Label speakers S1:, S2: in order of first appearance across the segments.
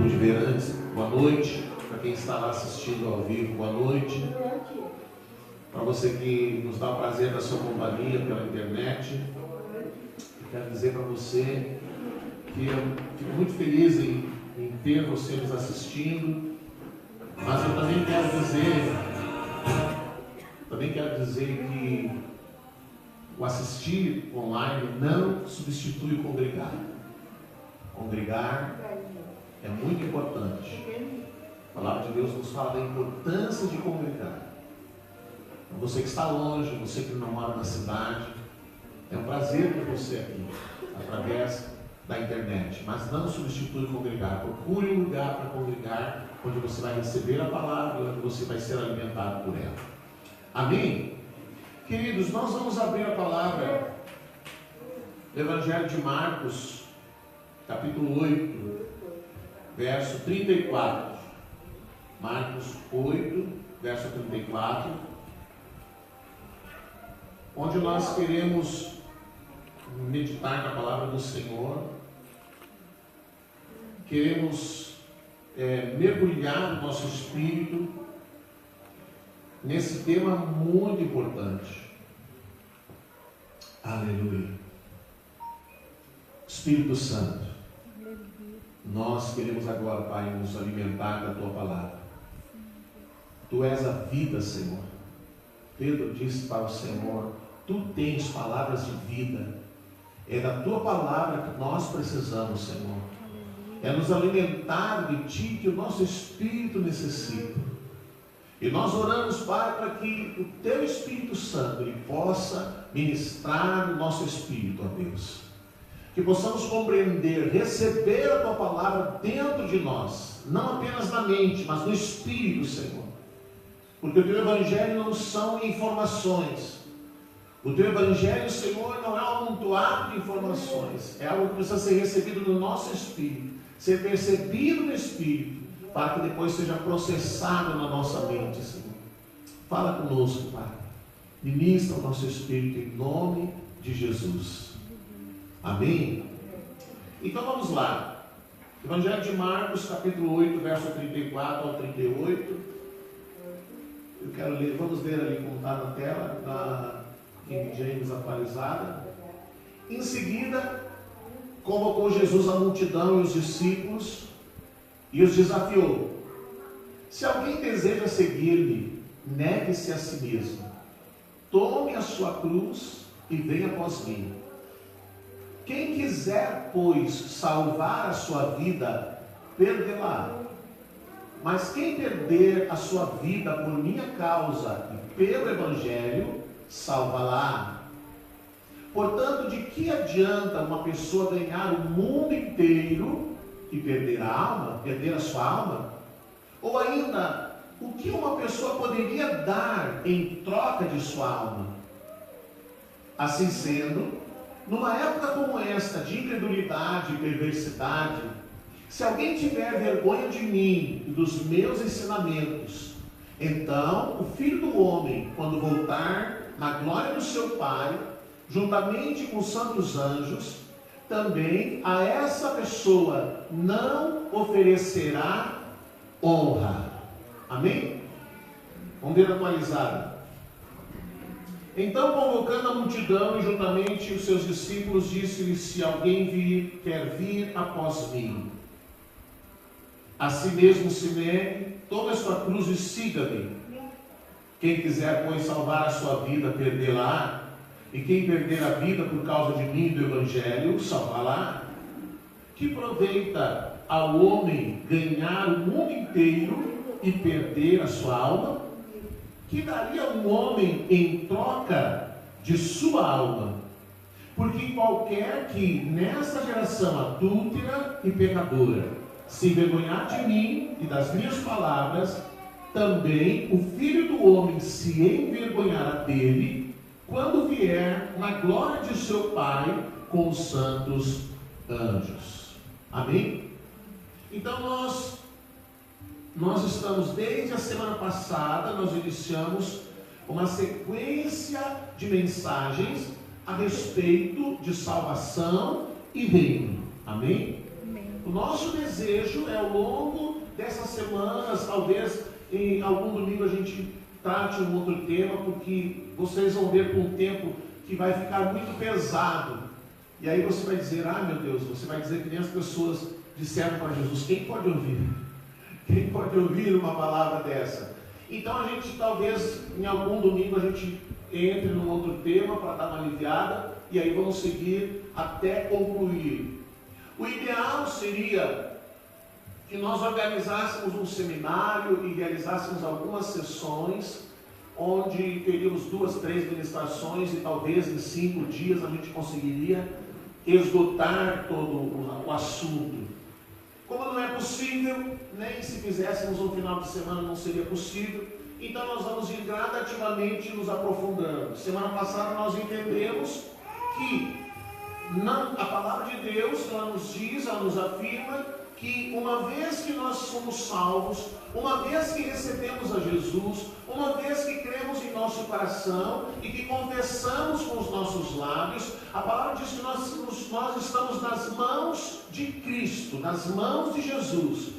S1: pude ver antes. Boa noite. Para quem está lá assistindo ao vivo, boa noite. Para você que nos dá o prazer da sua companhia pela internet, eu quero dizer para você que eu fico muito feliz em ter você nos assistindo, mas eu também quero dizer que o assistir online não substitui o congregar. Congregar é muito importante. A palavra de Deus nos fala da importância de congregar. Você que está longe, você que não mora na cidade, é um prazer ter você aqui, através da internet. Mas não substitui congregar. Procure um lugar para congregar, onde você vai receber a palavra, onde você vai ser alimentado por ela. Amém? Queridos, nós vamos abrir a palavra do Evangelho de Marcos, capítulo 8, verso 34. Marcos 8, verso 34. Onde nós queremos meditar na palavra do Senhor, queremos mergulhar no nosso espírito nesse tema muito importante. Aleluia. Espírito Santo, nós queremos agora, Pai, nos alimentar da Tua palavra. Tu és a vida, Senhor. Pedro disse para o Senhor: Tu tens palavras de vida. É da Tua palavra que nós precisamos, Senhor. É nos alimentar de Ti que o nosso espírito necessita. E nós oramos, Pai, para que o Teu Espírito Santo ele possa ministrar no nosso espírito, ó Deus. Que possamos compreender, receber a Tua palavra dentro de nós, não apenas na mente, mas no espírito, Senhor. Porque o Teu Evangelho não são informações. O Teu Evangelho, Senhor, não é um amontoado de informações. É algo que precisa ser recebido no nosso espírito, ser percebido no espírito, para que depois seja processado na nossa mente, Senhor. Fala conosco, Pai. Ministra o nosso espírito em nome de Jesus. Amém? Então vamos lá. Evangelho de Marcos, capítulo 8, verso 34 ao 38. Eu quero ler, vamos ler ali como está na tela, na King James atualizada. Em seguida, convocou Jesus a multidão e os discípulos e os desafiou: se alguém deseja seguir-me, negue-se a si mesmo, tome a sua cruz e venha após mim. Quem quiser, pois, salvar a sua vida, perdê-la. Mas quem perder a sua vida por minha causa e pelo Evangelho, salva-la. Portanto, de que adianta uma pessoa ganhar o mundo inteiro e perder a alma, perder a sua alma? Ou ainda, o que uma pessoa poderia dar em troca de sua alma? Assim sendo, numa época como esta de incredulidade e perversidade, se alguém tiver vergonha de mim e dos meus ensinamentos, então o Filho do Homem, quando voltar na glória do seu Pai, juntamente com os santos anjos, também a essa pessoa não oferecerá honra. Amém? Vamos ver atualizado. Então, convocando a multidão e juntamente os seus discípulos, disse-lhe: se alguém quer vir após mim, a si mesmo se negue, tome a sua cruz e siga-me. Quem quiser, pois, salvar a sua vida, perdê-la. E quem perder a vida por causa de mim e do Evangelho, salvá-la. Que proveita ao homem ganhar o mundo inteiro e perder a sua alma? Que daria um homem em troca de sua alma? Porque qualquer que nesta geração adúltera e pecadora se envergonhar de mim e das minhas palavras, também o Filho do Homem se envergonhará dele, quando vier na glória de seu Pai com os santos anjos. Amém? Então nós estamos, desde a semana passada, nós iniciamos uma sequência de mensagens a respeito de salvação e reino. Amém? O nosso desejo é, ao longo dessas semanas, talvez em algum domingo a gente trate um outro tema, porque vocês vão ver com o tempo que vai ficar muito pesado. E aí você vai dizer, meu Deus, você vai dizer que nem as pessoas disseram para Jesus, quem pode ouvir? Quem pode ouvir uma palavra dessa? Então a gente talvez em algum domingo a gente entre num outro tema para dar uma aliviada, e aí vamos seguir até concluir. O ideal seria que nós organizássemos um seminário e realizássemos algumas sessões, onde teríamos 2, 3 ministrações, e talvez em 5 dias a gente conseguiria esgotar todo o assunto. Como não é possível, nem se fizéssemos um final de semana não seria possível, então nós vamos ir gradativamente nos aprofundando. Semana passada nós entendemos que a palavra de Deus, ela nos diz, ela nos afirma que uma vez que nós somos salvos, uma vez que recebemos a Jesus, uma vez que cremos em nosso coração e que confessamos com os nossos lábios, a palavra diz que nós estamos nas mãos de Cristo, nas mãos de Jesus.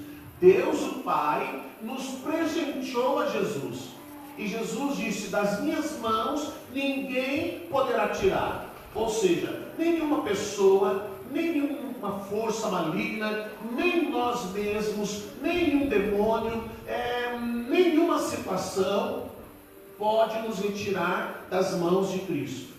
S1: Deus, o Pai, nos presenteou a Jesus. E Jesus disse, das minhas mãos ninguém poderá tirar. Ou seja, nenhuma pessoa, nenhuma força maligna, nem nós mesmos, nenhum demônio, nenhuma situação pode nos retirar das mãos de Cristo.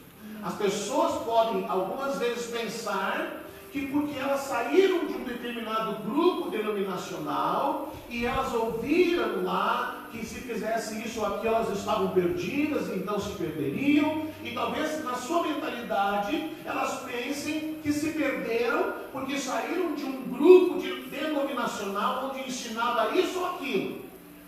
S1: As pessoas podem algumas vezes pensar que porque elas saíram de um determinado grupo denominacional e elas ouviram lá que se fizesse isso ou aquilo elas estavam perdidas, então se perderiam, e talvez na sua mentalidade elas pensem que se perderam porque saíram de um grupo denominacional onde ensinava isso ou aquilo.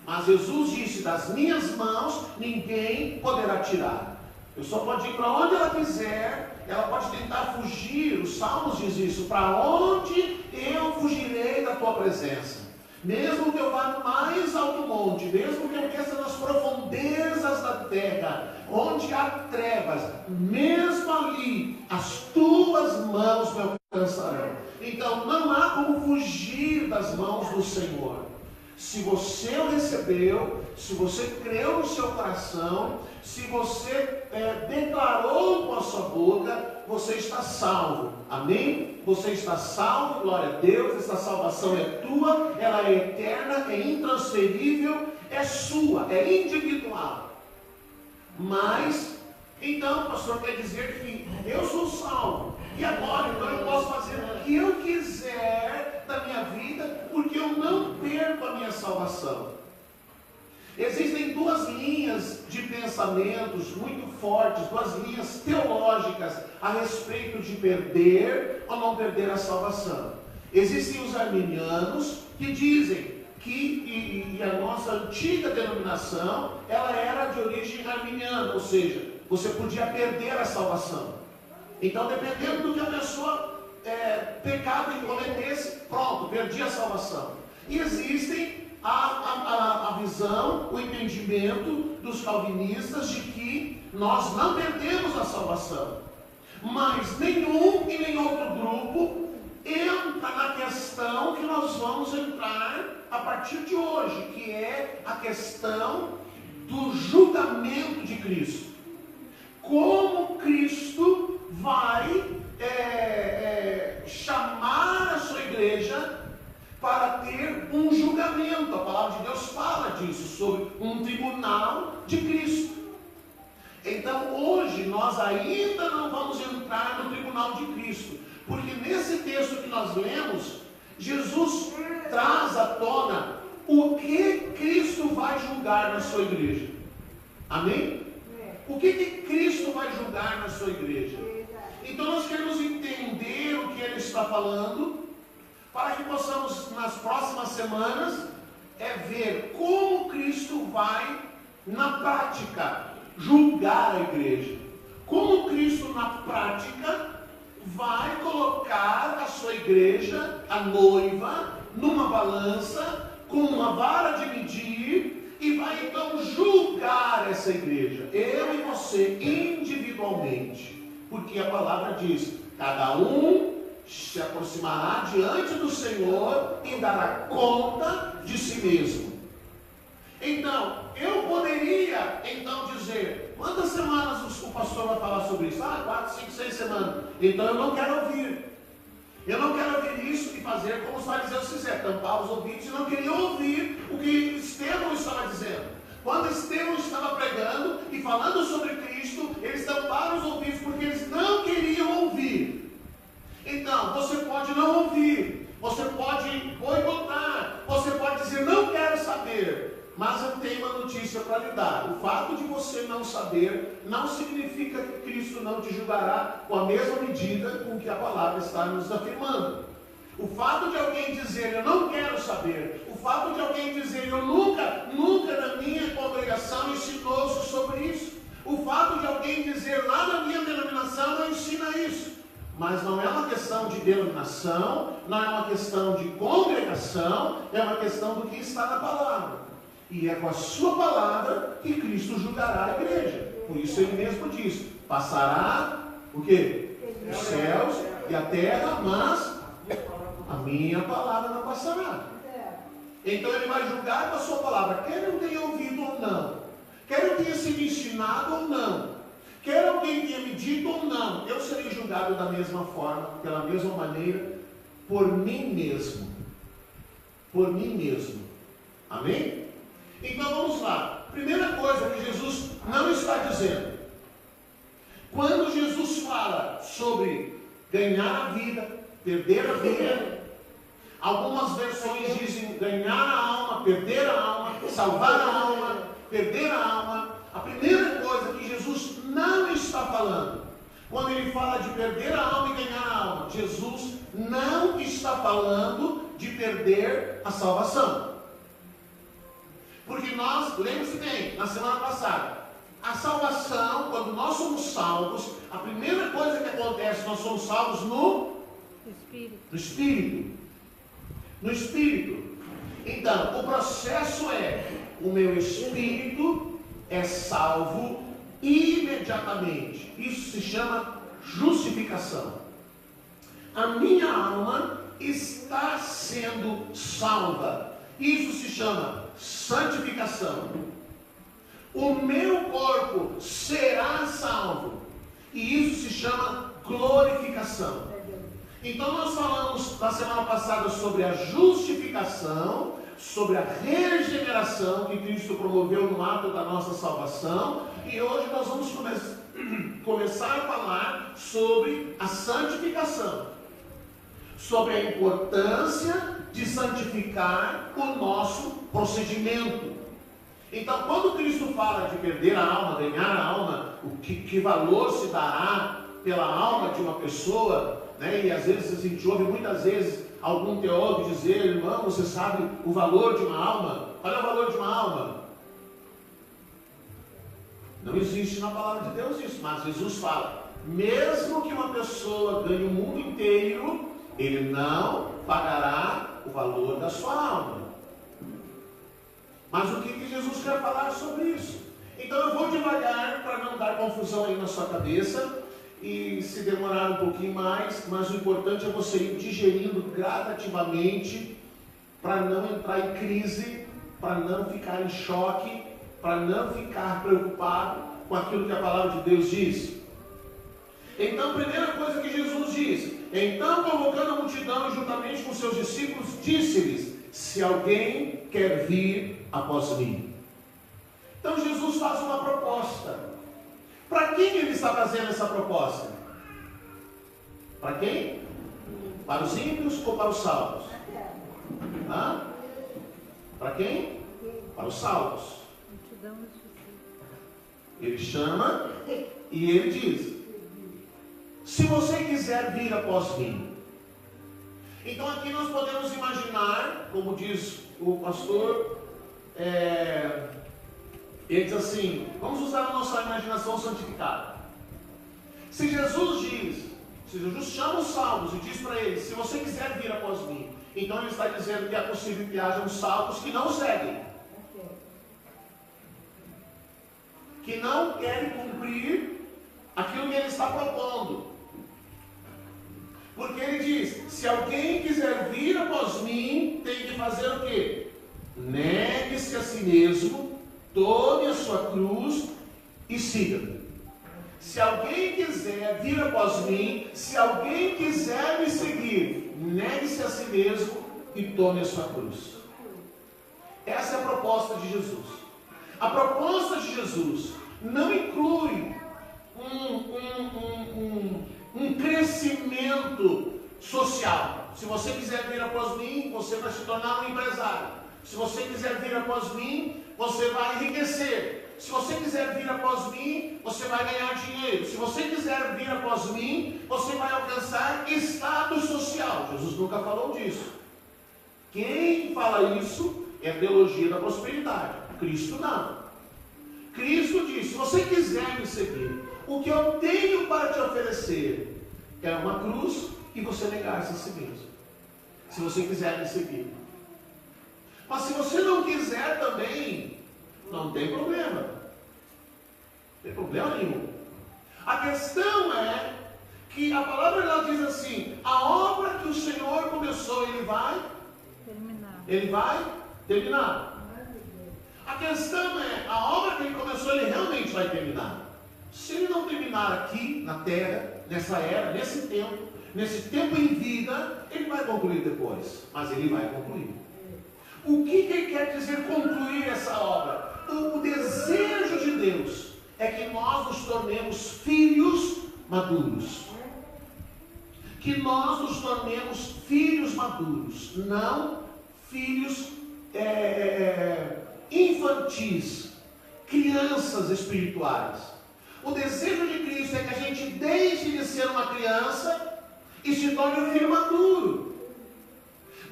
S1: Mas Jesus disse, das minhas mãos ninguém poderá tirar. A pessoa pode ir para onde ela quiser, ela pode tentar fugir, os Salmos diz isso, para onde eu fugirei da tua presença? Mesmo que eu vá no mais alto monte, mesmo que eu desça nas profundezas da terra, onde há trevas, mesmo ali, as tuas mãos me alcançarão. Então não há como fugir das mãos do Senhor. Se você o recebeu, se você creu no seu coração, se você declarou com a sua boca, você está salvo. Amém? Você está salvo, glória a Deus. Essa salvação é tua, ela é eterna, é intransferível, é sua, é individual. Mas, então, o pastor quer dizer que eu sou salvo. E agora, então eu posso fazer o que eu quiser da minha vida, porque eu não perco a minha salvação. Existem 2 linhas de pensamentos muito fortes, 2 linhas teológicas a respeito de perder ou não perder a salvação. Existem os arminianos que dizem que a nossa antiga denominação, ela era de origem arminiana, ou seja, você podia perder a salvação. Então, dependendo do que a pessoa pecado e cometesse, pronto, perdi a salvação. E existem a visão, o entendimento dos calvinistas de que nós não perdemos a salvação. Mas nenhum e nem outro grupo entra na questão que nós vamos entrar a partir de hoje, que é a questão do julgamento de Cristo. Como Cristo vai chamar a sua igreja para ter um julgamento. A palavra de Deus fala disso, sobre um tribunal de Cristo. Então hoje nós ainda não vamos entrar no tribunal de Cristo, porque nesse texto que nós lemos, Jesus traz à tona o que Cristo vai julgar na sua igreja. Amém? O que Cristo vai julgar na sua igreja? Então nós queremos entender o que ele está falando, para que possamos nas próximas semanas ver como Cristo vai na prática julgar a igreja. Como Cristo na prática vai colocar a sua igreja, a noiva, numa balança, com uma vara de medir, e vai então julgar essa igreja, eu e você individualmente, porque a palavra diz, cada um se aproximará diante do Senhor e dará conta de si mesmo. Então, eu poderia então dizer, quantas semanas o pastor vai falar sobre isso? 4, 5, 6 semanas. Então eu não quero ouvir. Eu não quero ouvir isso e fazer como os fariseus fizeram, tampar os ouvidos e não queriam ouvir o que Estevão estava dizendo. Quando Estevão estava pregando e falando sobre Cristo, eles tamparam os ouvidos porque eles não queriam ouvir. Então, você pode não ouvir, você pode boicotar, você pode dizer, não quero saber. Mas eu tenho uma notícia para lhe dar. O fato de você não saber não significa que Cristo não te julgará com a mesma medida com que a palavra está nos afirmando. O fato de alguém dizer, eu não quero saber, o fato de alguém dizer, eu nunca na minha congregação ensinou-se sobre isso, o fato de alguém dizer, lá na minha denominação não ensina isso. Mas não é uma questão de denominação, não é uma questão de congregação, é uma questão do que está na palavra. E é com a sua palavra que Cristo julgará a igreja. Por isso ele mesmo diz, passará o quê? Os céus e a terra, mas a minha palavra não passará. Então ele vai julgar com a sua palavra, quer eu tenha ouvido ou não, quer eu tenha sido ensinado ou não, quer alguém tenha me dito ou não, eu serei julgado da mesma forma, pela mesma maneira, por mim mesmo. Por mim mesmo. Amém? Então vamos lá. Primeira coisa que Jesus não está dizendo. Quando Jesus fala sobre ganhar a vida, perder a vida, algumas versões dizem ganhar a alma, perder a alma, salvar a alma, perder a alma. A primeira coisa que Jesus não está falando, quando ele fala de perder a alma e ganhar a alma, Jesus não está falando de perder a salvação. Porque nós, lembre-se bem, na semana passada, a salvação, quando nós somos salvos, a primeira coisa que acontece, nós somos salvos no Espírito. No Espírito. Então, o processo é, o meu Espírito é salvo imediatamente. Isso se chama justificação. A minha alma está sendo salva. Isso se chama santificação. O meu corpo será salvo. E isso se chama glorificação. Então nós falamos na semana passada sobre a justificação, sobre a regeneração que Cristo promoveu no ato da nossa salvação. E hoje nós vamos começar a falar sobre a santificação. Sobre a importância de santificar o nosso procedimento. Então, quando Cristo fala de perder a alma, ganhar a alma, que valor se dará pela alma de uma pessoa, né? E às vezes a gente ouve muitas vezes algum teólogo dizer, irmão, você sabe o valor de uma alma? Qual é o valor de uma alma? Não existe na palavra de Deus isso, mas Jesus fala, mesmo que uma pessoa ganhe o mundo inteiro, ele não pagará o valor da sua alma. Mas o que Jesus quer falar sobre isso? Então eu vou devagar para não dar confusão aí na sua cabeça e se demorar um pouquinho mais, mas o importante é você ir digerindo gradativamente para não entrar em crise, para não ficar em choque, para não ficar preocupado com aquilo que a palavra de Deus diz. Então, a primeira coisa que Jesus diz, então convocando a multidão juntamente com seus discípulos, disse-lhes, se alguém quer vir após mim. Então Jesus faz uma proposta. Para quem ele está fazendo essa proposta? Para quem? Para os ímpios ou para os salvos? Para quem? Para os salvos. Ele chama e ele diz, se você quiser vir após mim. Então aqui nós podemos imaginar, como diz o pastor, ele diz assim, vamos usar a nossa imaginação santificada. Se Jesus chama os salvos e diz para eles, se você quiser vir após mim, então ele está dizendo que é possível que hajam salvos que não seguem, que não querem cumprir aquilo que ele está propondo. Porque ele diz, se alguém quiser vir após mim, tem que fazer o quê? Negue-se a si mesmo, tome a sua cruz e siga-me. Se alguém quiser vir após mim, se alguém quiser me seguir, negue-se a si mesmo e tome a sua cruz. Essa é a proposta de Jesus. A proposta de Jesus não inclui um crescimento social. Se você quiser vir após mim, você vai se tornar um empresário. Se você quiser vir após mim, você vai enriquecer. Se você quiser vir após mim, você vai ganhar dinheiro. Se você quiser vir após mim, você vai alcançar status social. Jesus nunca falou disso. Quem fala isso é a teologia da prosperidade. Cristo não. Cristo diz, se você quiser me seguir, o que eu tenho para te oferecer é uma cruz e você negar-se a si mesmo. Se você quiser me seguir. Mas se você não quiser também, não tem problema. Não tem problema nenhum. A questão é que a palavra ela diz assim, a obra que o Senhor começou, Ele vai terminar. Ele vai terminar. A questão é, a obra que Ele começou, Ele realmente vai terminar. Se Ele não terminar aqui, na terra, nessa era, nesse tempo em vida, Ele vai concluir depois. Mas Ele vai concluir. O que Ele quer dizer concluir essa obra? O desejo de Deus é que nós nos tornemos filhos maduros. Que nós nos tornemos filhos maduros, não filhos infantis, crianças espirituais. O desejo de Cristo é que a gente deixe de ser uma criança e se torne um filho maduro.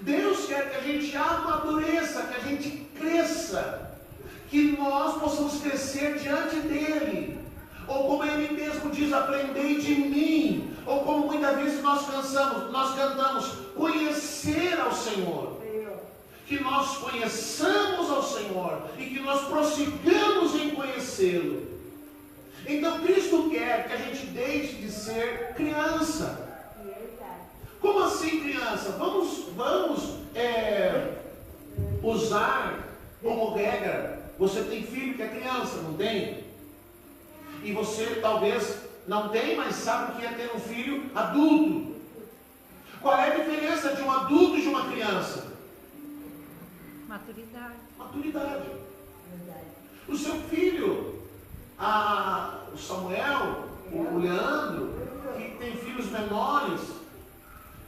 S1: Deus quer que a gente amadureça, que a gente cresça, que nós possamos crescer diante dEle. Ou como Ele mesmo diz, aprendei de mim. Ou como muitas vezes nós cantamos, conhecer ao Senhor. Que nós conheçamos ao Senhor e que nós prossigamos em conhecê-lo. Então Cristo quer que a gente deixe de ser criança. Como assim criança? Vamos usar como regra. Você tem filho que é criança, não tem? E você talvez não tem, mas sabe o que é ter um filho adulto. Qual é a diferença de um adulto e de uma criança? Maturidade. O seu filho, o Samuel, o Leandro, que tem filhos menores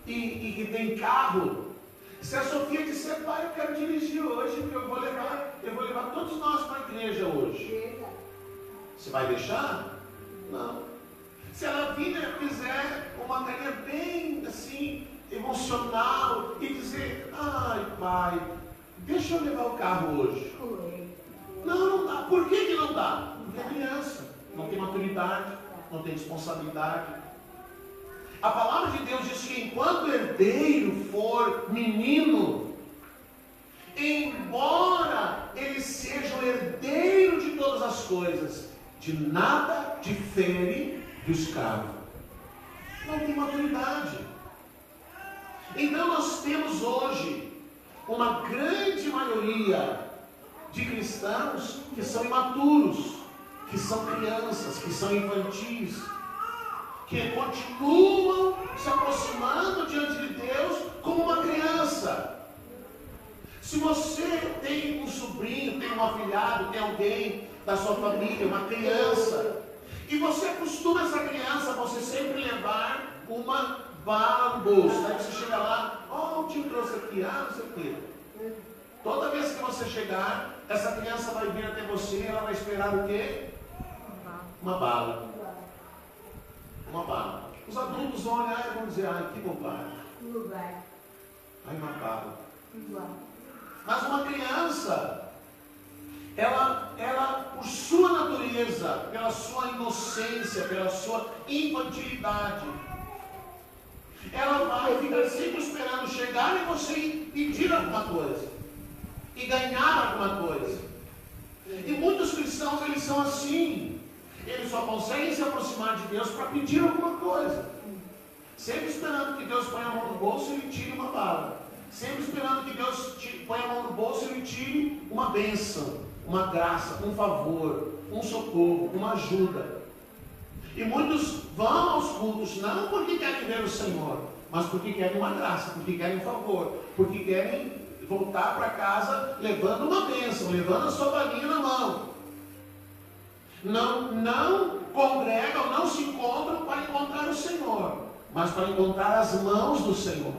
S1: e que tem carro. Se a Sofia disser, pai, eu quero dirigir hoje, porque eu vou levar todos nós para a igreja hoje. Você vai deixar? Não. Se ela fizer uma carinha bem assim, emocional, e dizer, ai pai, deixa eu levar o carro hoje. Não dá. Por que não dá? Porque é criança, não tem maturidade, não tem responsabilidade. A palavra de Deus diz que enquanto o herdeiro for menino, embora ele seja o herdeiro de todas as coisas, de nada difere do escravo. Não tem maturidade. Então nós temos hoje uma grande maioria de cristãos que são imaturos, que são crianças, que são infantis, que continuam se aproximando diante de Deus como uma criança. Se você tem um sobrinho, tem um afilhado, tem alguém da sua família, uma criança, e você costuma essa criança, você sempre levar uma bala no bolso. Aí você chega lá, o tio trouxe aqui, não sei o quê. Toda vez que você chegar, essa criança vai vir até você, ela vai esperar o quê? Uma bala. Uma bala. Os adultos vão olhar e vão dizer, que bobagem. Uma bala. Mas uma criança, ela, por sua natureza, pela sua inocência, pela sua infantilidade, ela vai ficar sempre esperando chegar em você e pedir alguma coisa, e ganhar alguma coisa. E muitos cristãos, eles são assim. Eles só conseguem se aproximar de Deus para pedir alguma coisa. Sempre esperando que Deus ponha a mão no bolso e lhe tire uma bala. Sempre esperando que Deus ponha a mão no bolso e lhe tire uma bênção, uma graça, um favor, um socorro, uma ajuda. E muitos vão aos cultos não porque querem ver o Senhor, mas porque querem uma graça, porque querem um favor, porque querem voltar para casa levando uma bênção, levando a sua balinha na mão. Não congregam, não se encontram para encontrar o Senhor, mas para encontrar as mãos do Senhor.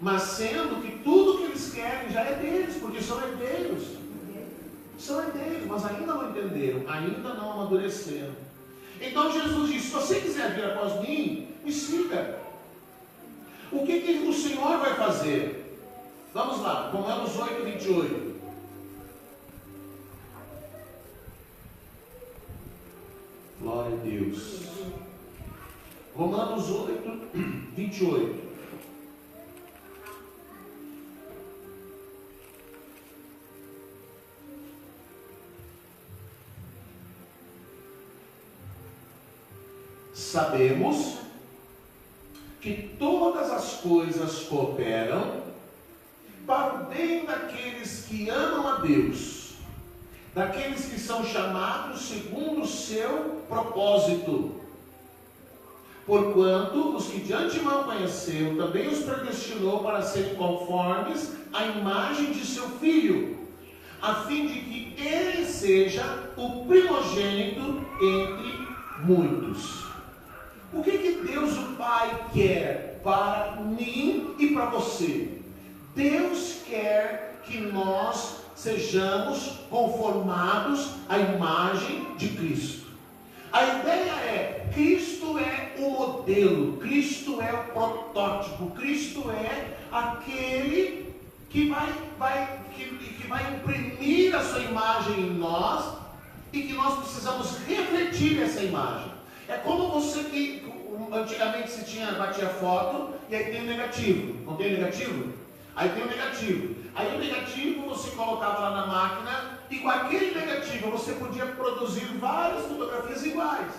S1: Mas sendo que tudo que eles querem já é deles, porque são herdeiros. São herdeiros, mas ainda não entenderam, ainda não amadureceram. Então Jesus disse: se você quiser vir após mim, me siga. O que o Senhor vai fazer? Vamos lá, Romanos 8, 28. Glória a Deus. Romanos 8, 28. Sabemos que todas as coisas cooperam para o bem daqueles que amam a Deus, daqueles que são chamados segundo o seu propósito. Porquanto os que de antemão conheceu, também os predestinou para serem conformes à imagem de seu Filho, a fim de que ele seja o primogênito entre muitos. O que Deus o Pai quer para mim e para você? Deus quer que nós sejamos conformados à imagem de Cristo. A ideia é: Cristo é o modelo, Cristo é o protótipo, Cristo é aquele que vai imprimir a sua imagem em nós e que nós precisamos refletir essa imagem. É como você que antigamente se batia foto e aí tem o negativo. Não tem o negativo? Aí tem o negativo. Aí o negativo você colocava lá na máquina e com aquele negativo você podia produzir várias fotografias iguais.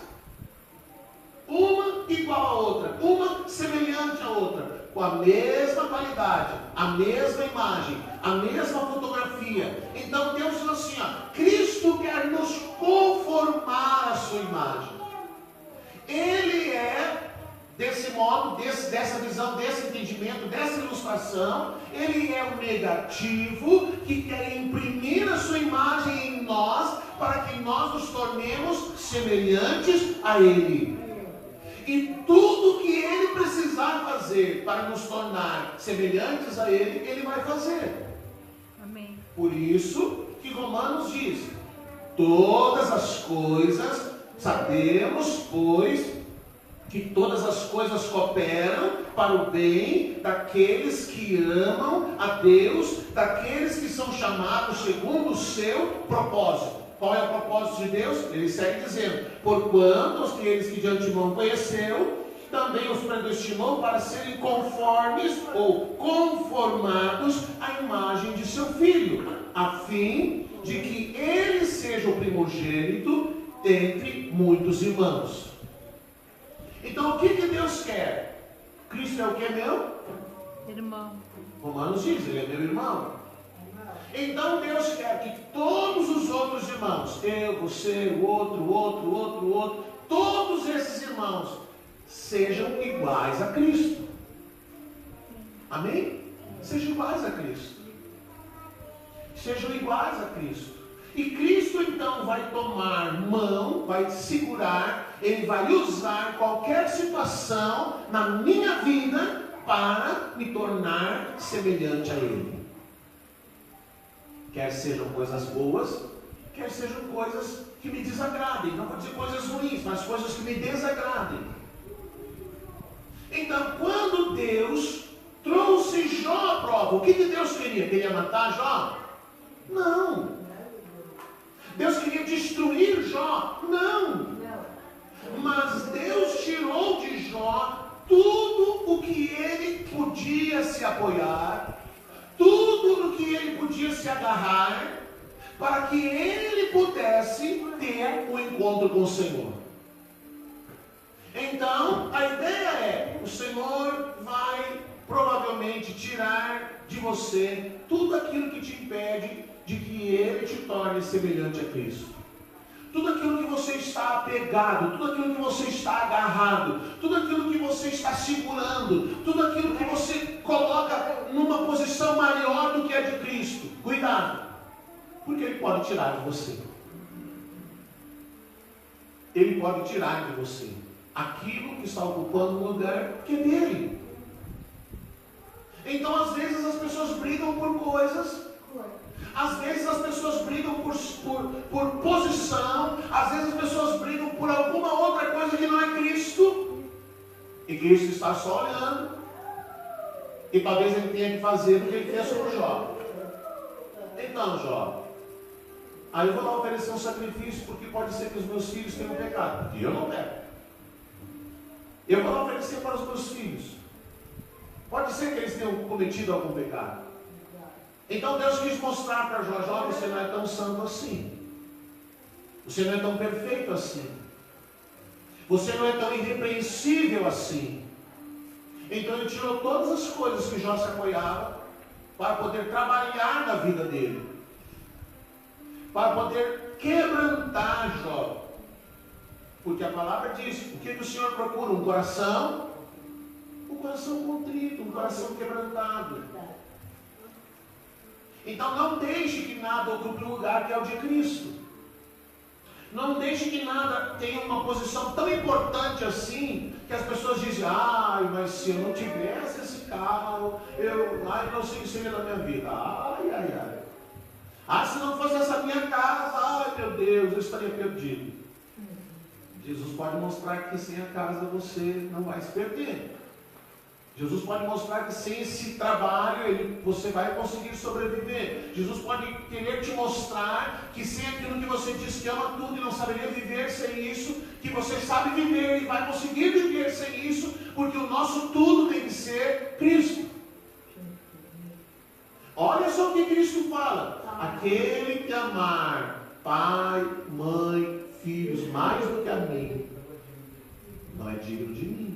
S1: Uma igual a outra, uma semelhante à outra, com a mesma qualidade, a mesma imagem, a mesma fotografia. Então Deus diz assim, Cristo quer nos conformar à sua imagem. Ele é, desse modo, dessa visão, desse entendimento, dessa ilustração, ele é o negativo que quer imprimir a sua imagem em nós, para que nós nos tornemos semelhantes a ele. E tudo que ele precisar fazer para nos tornar semelhantes a ele, ele vai fazer.
S2: Amém.
S1: Por isso que Romanos diz: todas as coisas, sabemos, pois, que todas as coisas cooperam para o bem daqueles que amam a Deus, daqueles que são chamados segundo o seu propósito. Qual é o propósito de Deus? Ele segue dizendo: porquanto aqueles que de antemão conheceu, também os predestinou para serem conformes ou conformados à imagem de seu Filho, a fim de que ele seja o primogênito entre muitos irmãos. Então o que Deus quer? Cristo é o que, meu?
S2: Irmão.
S1: Romanos diz, ele é meu irmão. Então Deus quer que todos os outros irmãos, eu, você, o outro, todos esses irmãos sejam iguais a Cristo. Amém? Sejam iguais a Cristo. Sejam iguais a Cristo. E Cristo então vai tomar mão, vai segurar, ele vai usar qualquer situação na minha vida para me tornar semelhante a ele. Quer sejam coisas boas, quer sejam coisas que me desagradem. Não vou dizer coisas ruins, mas coisas que me desagradem. Então, quando Deus trouxe Jó à prova, o que Deus queria? Queria matar Jó? Não. Deus queria destruir Jó? Não. Mas Deus tirou de Jó tudo o que ele podia se apoiar, tudo no que ele podia se agarrar, para que ele pudesse ter um encontro com o Senhor. Então, a ideia Senhor vai provavelmente tirar de você tudo aquilo que te impede de que Ele te torne semelhante a Cristo. Tudo aquilo que você está apegado, tudo aquilo que você está agarrado, tudo aquilo que você está segurando, tudo aquilo que você coloca numa posição maior do que a de Cristo. Cuidado, porque Ele pode tirar de você. Ele pode tirar de você aquilo que está ocupando o lugar que é dele. Então, às vezes, as pessoas brigam por coisas. Às vezes as pessoas brigam por posição. Às vezes as pessoas brigam por alguma outra coisa que não é Cristo. E Cristo está só olhando. E talvez Ele tenha que fazer o que Ele fez com Jó. Então, Jó, aí eu vou lá oferecer um sacrifício, porque pode ser que os meus filhos tenham pecado. E eu não peco. Eu vou lá oferecer para os meus filhos. Pode ser que eles tenham cometido algum pecado. Então Deus quis mostrar para Jó: você não é tão santo assim. Você não é tão perfeito assim. Você não é tão irrepreensível assim. Então Ele tirou todas as coisas que Jó se apoiava para poder trabalhar na vida dele, para poder quebrantar Jó. Porque a palavra diz: o que o Senhor procura? Um coração contrito, um coração quebrantado. Então não deixe que nada ocupe o lugar que é o de Cristo. Não deixe que nada tenha uma posição tão importante assim, que as pessoas dizem: ai, mas se eu não tivesse esse carro, eu não sei o que seria da minha vida. Se não fosse essa minha casa, ai meu Deus, eu estaria perdido. Jesus pode mostrar que sem a casa você não vai se perder. Jesus pode mostrar que sem esse trabalho você vai conseguir sobreviver. Jesus pode querer te mostrar que sem aquilo que você diz que ama tudo e não saberia viver sem isso, que você sabe viver e vai conseguir viver sem isso, porque o nosso tudo tem que ser Cristo. Olha só o que Cristo fala: aquele que amar pai, mãe, filhos mais do que a mim, não é digno de mim.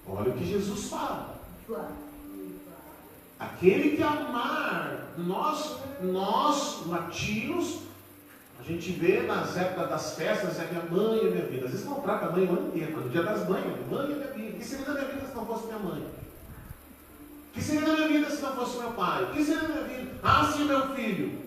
S1: Olha o que Jesus fala: aquele que amar. Nós latinos, a gente vê nas épocas das festas: é minha mãe, é minha vida. Às vezes maltrata a mãe o ano inteiro, no dia das mães: mãe é minha vida. O que seria da minha vida se não fosse minha mãe? O que seria da minha vida se não fosse meu pai? O que seria da minha vida? Sim, meu filho.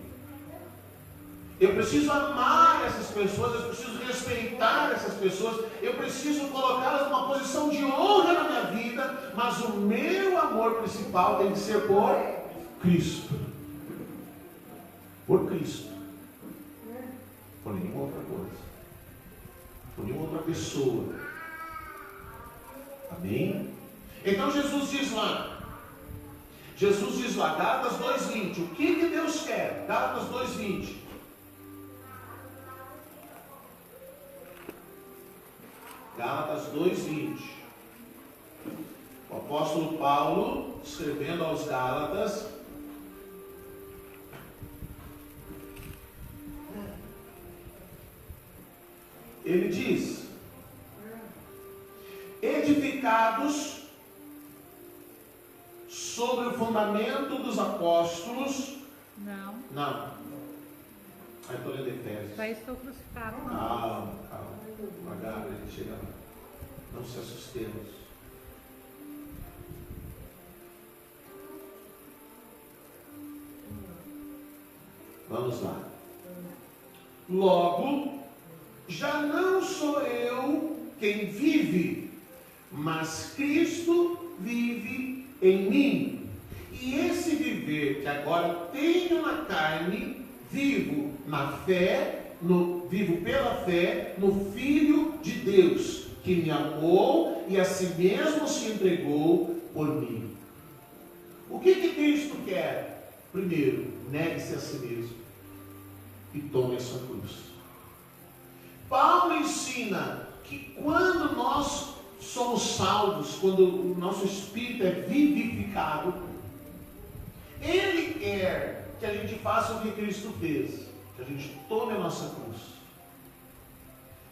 S1: Eu preciso amar essas pessoas, eu preciso respeitar essas pessoas, eu preciso colocá-las numa posição de honra na minha vida, mas o meu amor principal tem que ser por Cristo. Por Cristo. Por nenhuma outra coisa. Por nenhuma outra pessoa. Amém? Então Jesus diz lá, Gálatas 2:20, o que Deus quer? Gálatas 2:20. Gálatas 2:20. O apóstolo Paulo, escrevendo aos Gálatas, ele diz: edificados sobre o fundamento dos apóstolos. Não. Aí estou lendo Efésios.
S2: Já estou crucificado.
S1: Calma. Devagar, a gente chega lá. Não se assustemos. Vamos lá. Logo, já não sou eu quem vive, mas Cristo vive em mim. E esse viver que agora tenho na carne, vivo na fé, vivo pela fé no Filho de Deus, que me amou e a si mesmo se entregou por mim. O que Cristo quer? Primeiro, negue-se a si mesmo e tome a sua cruz. Paulo ensina que quando nós somos salvos, quando o nosso espírito é vivificado, ele quer que a gente faça o que Cristo fez, que a gente tome a nossa cruz.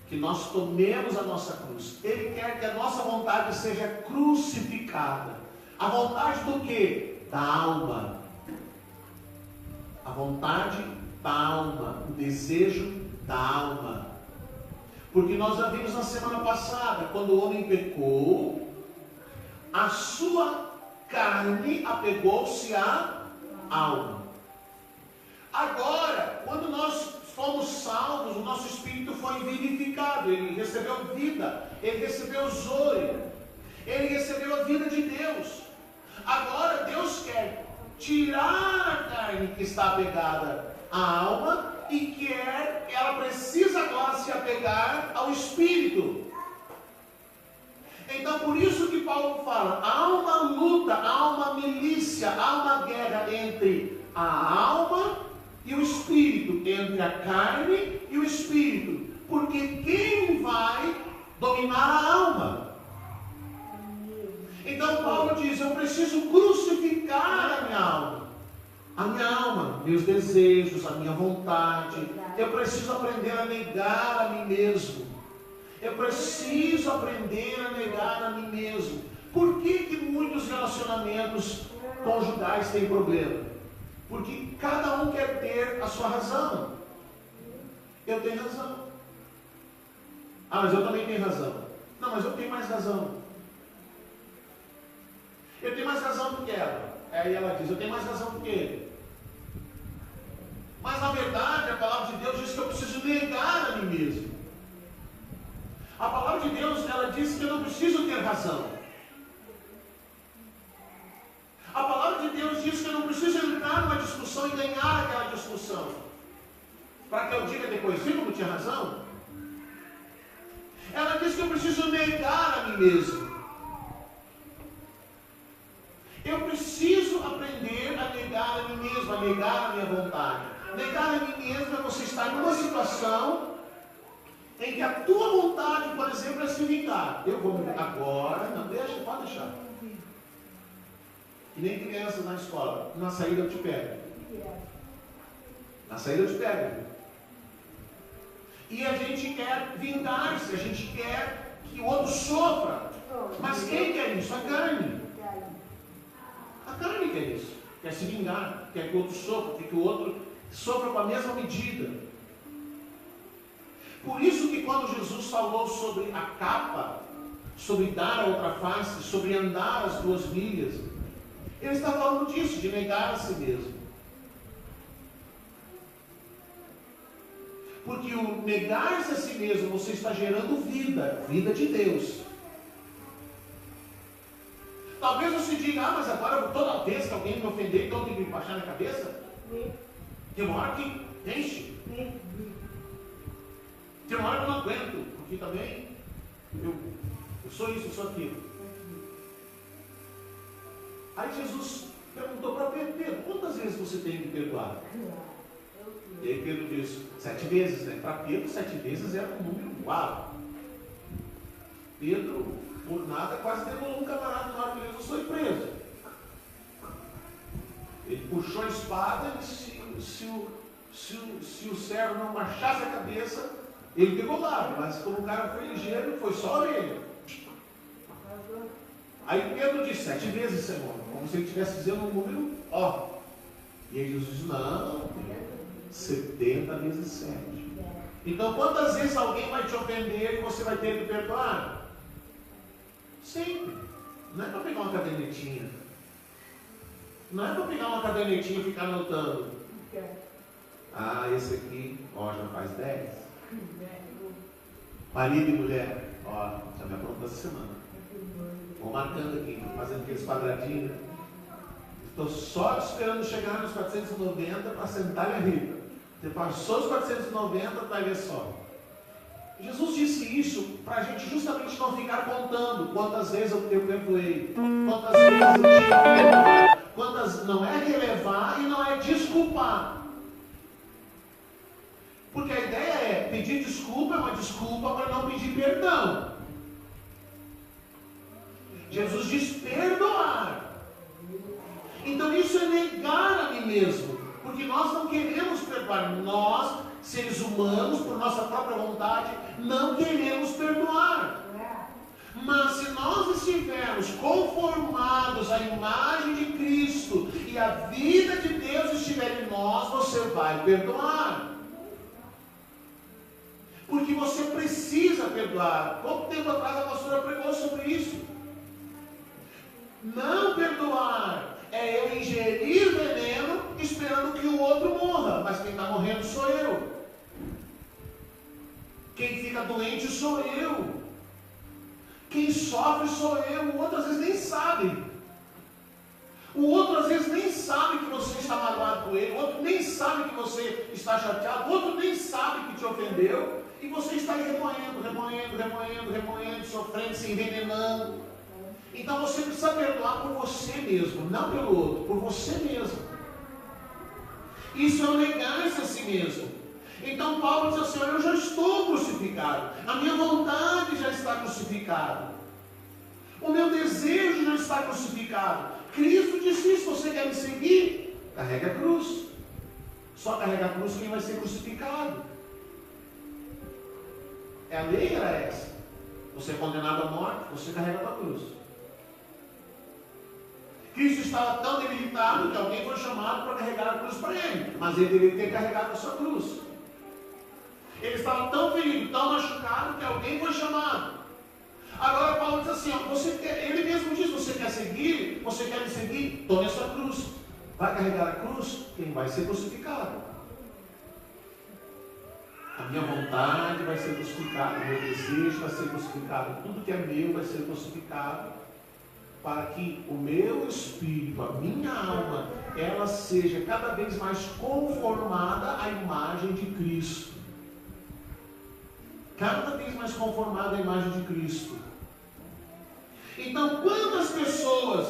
S1: que nós tomemos a nossa cruz. Ele quer que a nossa vontade seja crucificada. A vontade do quê? Da alma. A vontade da alma, o desejo da alma. Porque nós já vimos na semana passada, quando o homem pecou, a sua carne apegou-se à alma. Agora, quando nós fomos salvos, o nosso espírito foi vivificado, ele recebeu vida, ele recebeu zoe, ele recebeu a vida de Deus. Agora Deus quer tirar a carne que está apegada à alma e quer, ela precisa agora se apegar ao espírito. Então por isso que Paulo fala, há uma luta, há uma milícia, há uma guerra entre a alma e o espírito, entre a carne e o espírito, porque quem vai dominar a alma? Então Paulo diz, eu preciso crucificar a minha alma, meus desejos, a minha vontade. Eu preciso aprender a negar a mim mesmo. Eu preciso aprender a negar a mim mesmo. Por que muitos relacionamentos conjugais têm problema? Porque cada um quer ter a sua razão. Eu tenho razão. Ah, mas eu também tenho razão. Não, mas eu tenho mais razão. Eu tenho mais razão do que ela. Aí ela diz, eu tenho mais razão do que ele. Mas na verdade a palavra de Deus diz que eu preciso negar a mim mesmo. A palavra de Deus, ela diz que eu não preciso ter razão. A palavra de Deus diz que eu não preciso entrar numa discussão e ganhar aquela discussão, para que eu diga depois, viu como tinha razão? Ela diz que eu preciso negar a mim mesmo. Eu preciso aprender a negar a mim mesmo, a negar a minha vontade. Negar a mim mesmo é você estar numa situação em que a tua vontade, por exemplo, é se vingar. Eu vou agora, não deixa, pode deixar. E nem criança na escola, na saída eu te pego. Na saída eu te pego. E a gente quer vingar-se, a gente quer que o outro sofra. Mas quem quer isso? A carne. A carne quer isso. Quer se vingar, quer que o outro sofra, quer que o outro sofra com a mesma medida. Por isso que quando Jesus falou sobre a capa, sobre dar a outra face, sobre andar as 2 milhas, ele está falando disso, de negar a si mesmo. Porque o negar-se a si mesmo, você está gerando vida, vida de Deus. Talvez você diga, mas agora toda vez que alguém me ofender, então eu tenho que baixar na cabeça? Tem uma hora que enche. Tem uma hora que eu não aguento, porque também eu sou isso, eu sou aquilo. Aí Jesus perguntou para Pedro, quantas vezes você tem que perdoar? E aí Pedro disse, 7 vezes, né? Para Pedro, 7 vezes era um número uau. Pedro, por nada, quase derrubou um camarada na hora que Jesus foi preso. Ele puxou a espada e se o servo não marchasse a cabeça, ele pegou lá, mas como o cara foi ligeiro, foi só a orelha. Aí Pedro disse, 7 vezes, Senhor, como se ele estivesse dizendo um número, ó. E aí Jesus disse, não, 70 vezes 7. Então quantas vezes alguém vai te ofender e você vai ter que perdoar? Sempre. Não é para pegar uma cadernetinha. Não é para pegar uma cadernetinha e ficar anotando. Ah, esse aqui, ó, já faz 10. Marido e mulher, ó, já me aprontou essa semana. Vou marcando aqui, fazendo aqueles quadradinhos. Estou só esperando chegar nos 490 para sentar minha rica. Você passou os 490, vai ver só. Jesus disse isso para a gente justamente não ficar contando quantas vezes eu perdoei, quantas vezes eu tinha perdoado, quantas não é relevar e não é desculpar. Porque a ideia é pedir desculpa, é uma desculpa para não pedir perdão. Jesus diz perdoar. Então isso é negar a mim mesmo, porque nós não queremos perdoar. perdoar. Nós, seres humanos, por nossa própria vontade, não queremos perdoar. Mas se nós estivermos conformados à imagem de Cristo e a vida de Deus estiver em nós, você vai perdoar. Porque você precisa perdoar. Pouco tempo atrás a pastora pregou sobre isso. Não perdoar é eu ingerir veneno esperando que o outro morra, mas quem está morrendo sou eu. Quem fica doente sou eu. Quem sofre sou eu. O outro às vezes nem sabe. O outro às vezes nem sabe que você está magoado com ele. O outro nem sabe que você está chateado. O outro nem sabe que te ofendeu. E você está aí remoendo, sofrendo, se envenenando. Então você precisa perdoar por você mesmo, não pelo outro, por você mesmo. Isso é negar-se a si mesmo. Então Paulo diz assim: eu já estou crucificado, a minha vontade já está crucificada, o meu desejo já está crucificado. Cristo disse isso: você quer me seguir? Carrega a cruz. Só carrega a cruz quem vai ser crucificado. A lei era essa. Você é condenado à morte, você carrega a tua cruz. Cristo estava tão debilitado que alguém foi chamado para carregar a cruz para ele, mas ele deveria ter carregado a sua cruz. Ele estava tão ferido, tão machucado, que alguém foi chamado. Agora Paulo diz assim: ele mesmo diz: você quer seguir? Você quer me seguir? Tome a sua cruz. Vai carregar a cruz quem vai ser crucificado. A minha vontade vai ser crucificada, o meu desejo vai ser crucificado, tudo que é meu vai ser crucificado, para que o meu espírito, a minha alma, ela seja cada vez mais conformada à imagem de Cristo. Cada vez mais conformada à imagem de Cristo. Então, quantas pessoas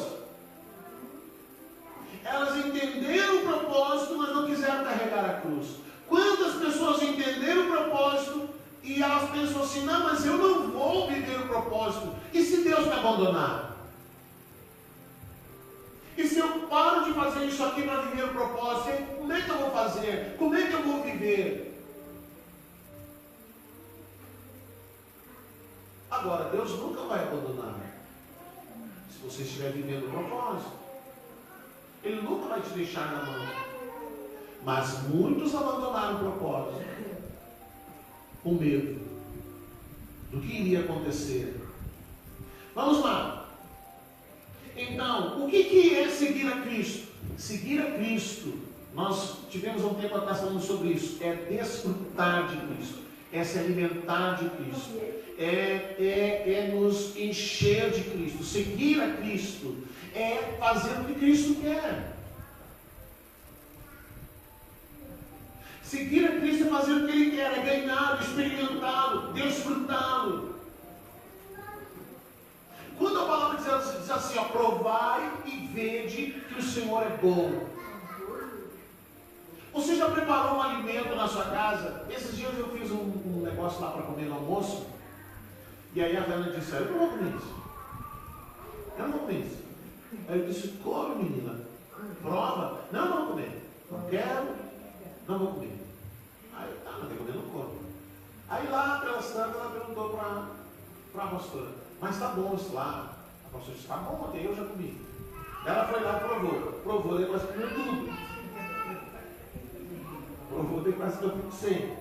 S1: elas entenderam o propósito, mas não quiseram carregar a cruz? Quantas pessoas entenderam o propósito e elas pensam assim: não, mas eu não vou viver o propósito. E se Deus me abandonar? E se eu paro de fazer isso aqui para viver o propósito, como é que eu vou fazer? Como é que eu vou viver? Agora, Deus nunca vai abandonar. Se você estiver vivendo o propósito, Ele nunca vai te deixar na mão. Mas muitos abandonaram o propósito, com medo do que iria acontecer. Vamos lá. Então, o que é seguir a Cristo? Seguir a Cristo, nós tivemos um tempo atrás falando sobre isso, é desfrutar de Cristo, é se alimentar de Cristo, é nos encher de Cristo. Seguir a Cristo é fazer o que Cristo quer. Seguir a Cristo é fazer o que Ele quer, é ganhá-lo, experimentá-lo, desfrutá-lo. Quando a palavra diz assim, provai e vede que o Senhor é bom. Você já preparou um alimento na sua casa? Esses dias eu fiz um negócio lá para comer no almoço. E aí a Helena disse: eu não vou comer isso. Eu não vou comer isso. Aí eu disse: come, menina. Prova. Não vou comer. Não quero. Não vou comer. Aí eu, não tem que comer, não como. Aí lá pelas tantas ela perguntou para a pastora: mas tá bom isso lá? A pastora disse: tá bom, até eu já comi. Ela foi lá e provou, depois comeu tudo. Provou, depois que eu fico sem.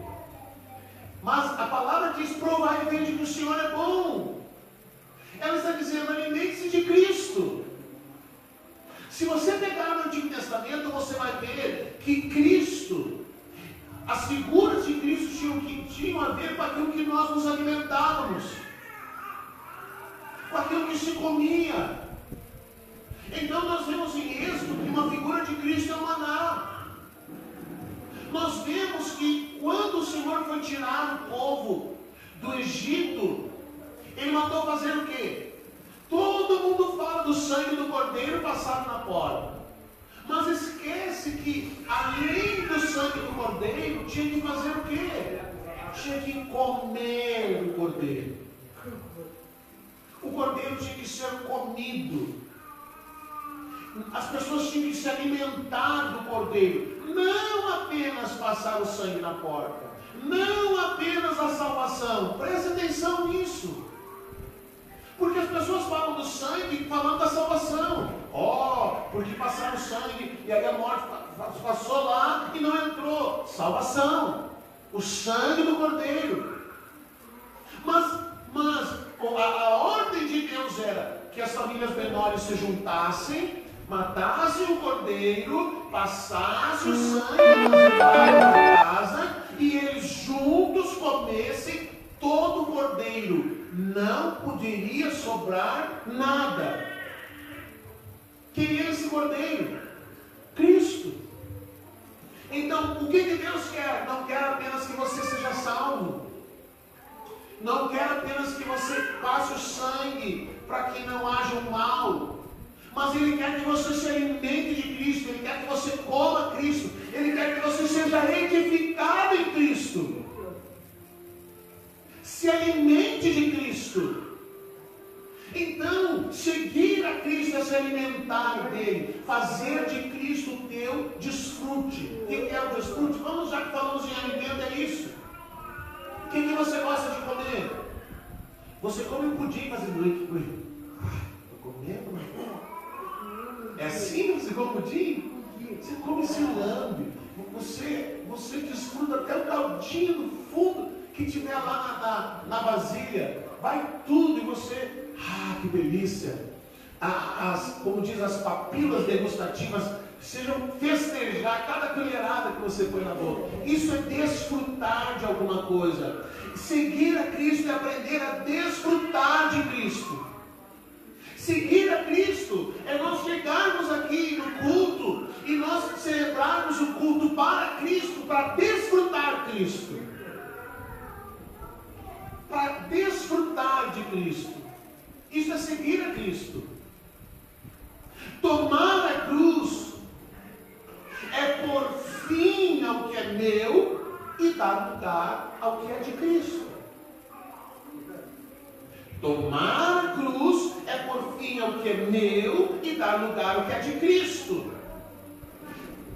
S1: Mas a palavra diz: provar e vede que o Senhor é bom. Ela está dizendo: alimente-se de Cristo. Se você pegar no Antigo Testamento, você vai ver que Cristo, as figuras de Cristo tinham a ver com aquilo que nós nos alimentávamos, com aquilo que se comia. Então nós vemos em Êxodo que uma figura de Cristo é o maná. Nós vemos que quando o Senhor foi tirar o povo do Egito, Ele mandou fazer o quê? Todo mundo fala do sangue do cordeiro passado na porta, mas esquece que além do sangue do cordeiro tinha que fazer o quê? Tinha que comer o cordeiro. O cordeiro tinha que ser comido. As pessoas tinham que se alimentar do cordeiro, não apenas passar o sangue na porta, não apenas a salvação. Preste atenção nisso. Porque as pessoas falam do sangue falando da salvação. Porque passaram o sangue e aí a morte passou lá e não entrou. Salvação. O sangue do Cordeiro. Mas a ordem de Deus era que as famílias menores se juntassem, matassem o Cordeiro, passassem o sangue na casa e eles juntos comessem todo o Cordeiro. Não poderia sobrar nada. Quem é esse Cordeiro? Cristo. Então, o que Deus quer? Não quer apenas que você seja salvo. Não quer apenas que você passe o sangue para que não haja um mal. Mas Ele quer que você se alimente de Cristo. Ele quer que você coma Cristo. Ele quer que você seja edificado em Cristo. Se alimente de Cristo. Então, seguir a Cristo é se alimentar dele, fazer de Cristo o teu desfrute. O que é o desfrute? Vamos, já que falamos em alimento, é isso. O que você gosta de comer? Você come um pudim fazendo isso. Estou comendo, mas... É assim que você come pudim? Você come se lambe. Você desfruta até o caldinho do fundo que tiver lá na vasilha. Vai tudo e você... que delícia! Como diz, as papilas degustativas sejam festejar cada colherada que você põe na boca. Isso é desfrutar de alguma coisa. Seguir a Cristo é aprender a desfrutar de Cristo. Seguir a Cristo é nós chegarmos aqui no culto e nós celebrarmos o culto para Cristo, para desfrutar Cristo. Para desfrutar de Cristo. Isso é seguir a Cristo. Tomar a cruz é pôr fim ao que é meu e dar lugar ao que é de Cristo. Tomar a cruz é pôr fim ao que é meu e dar lugar ao que é de Cristo.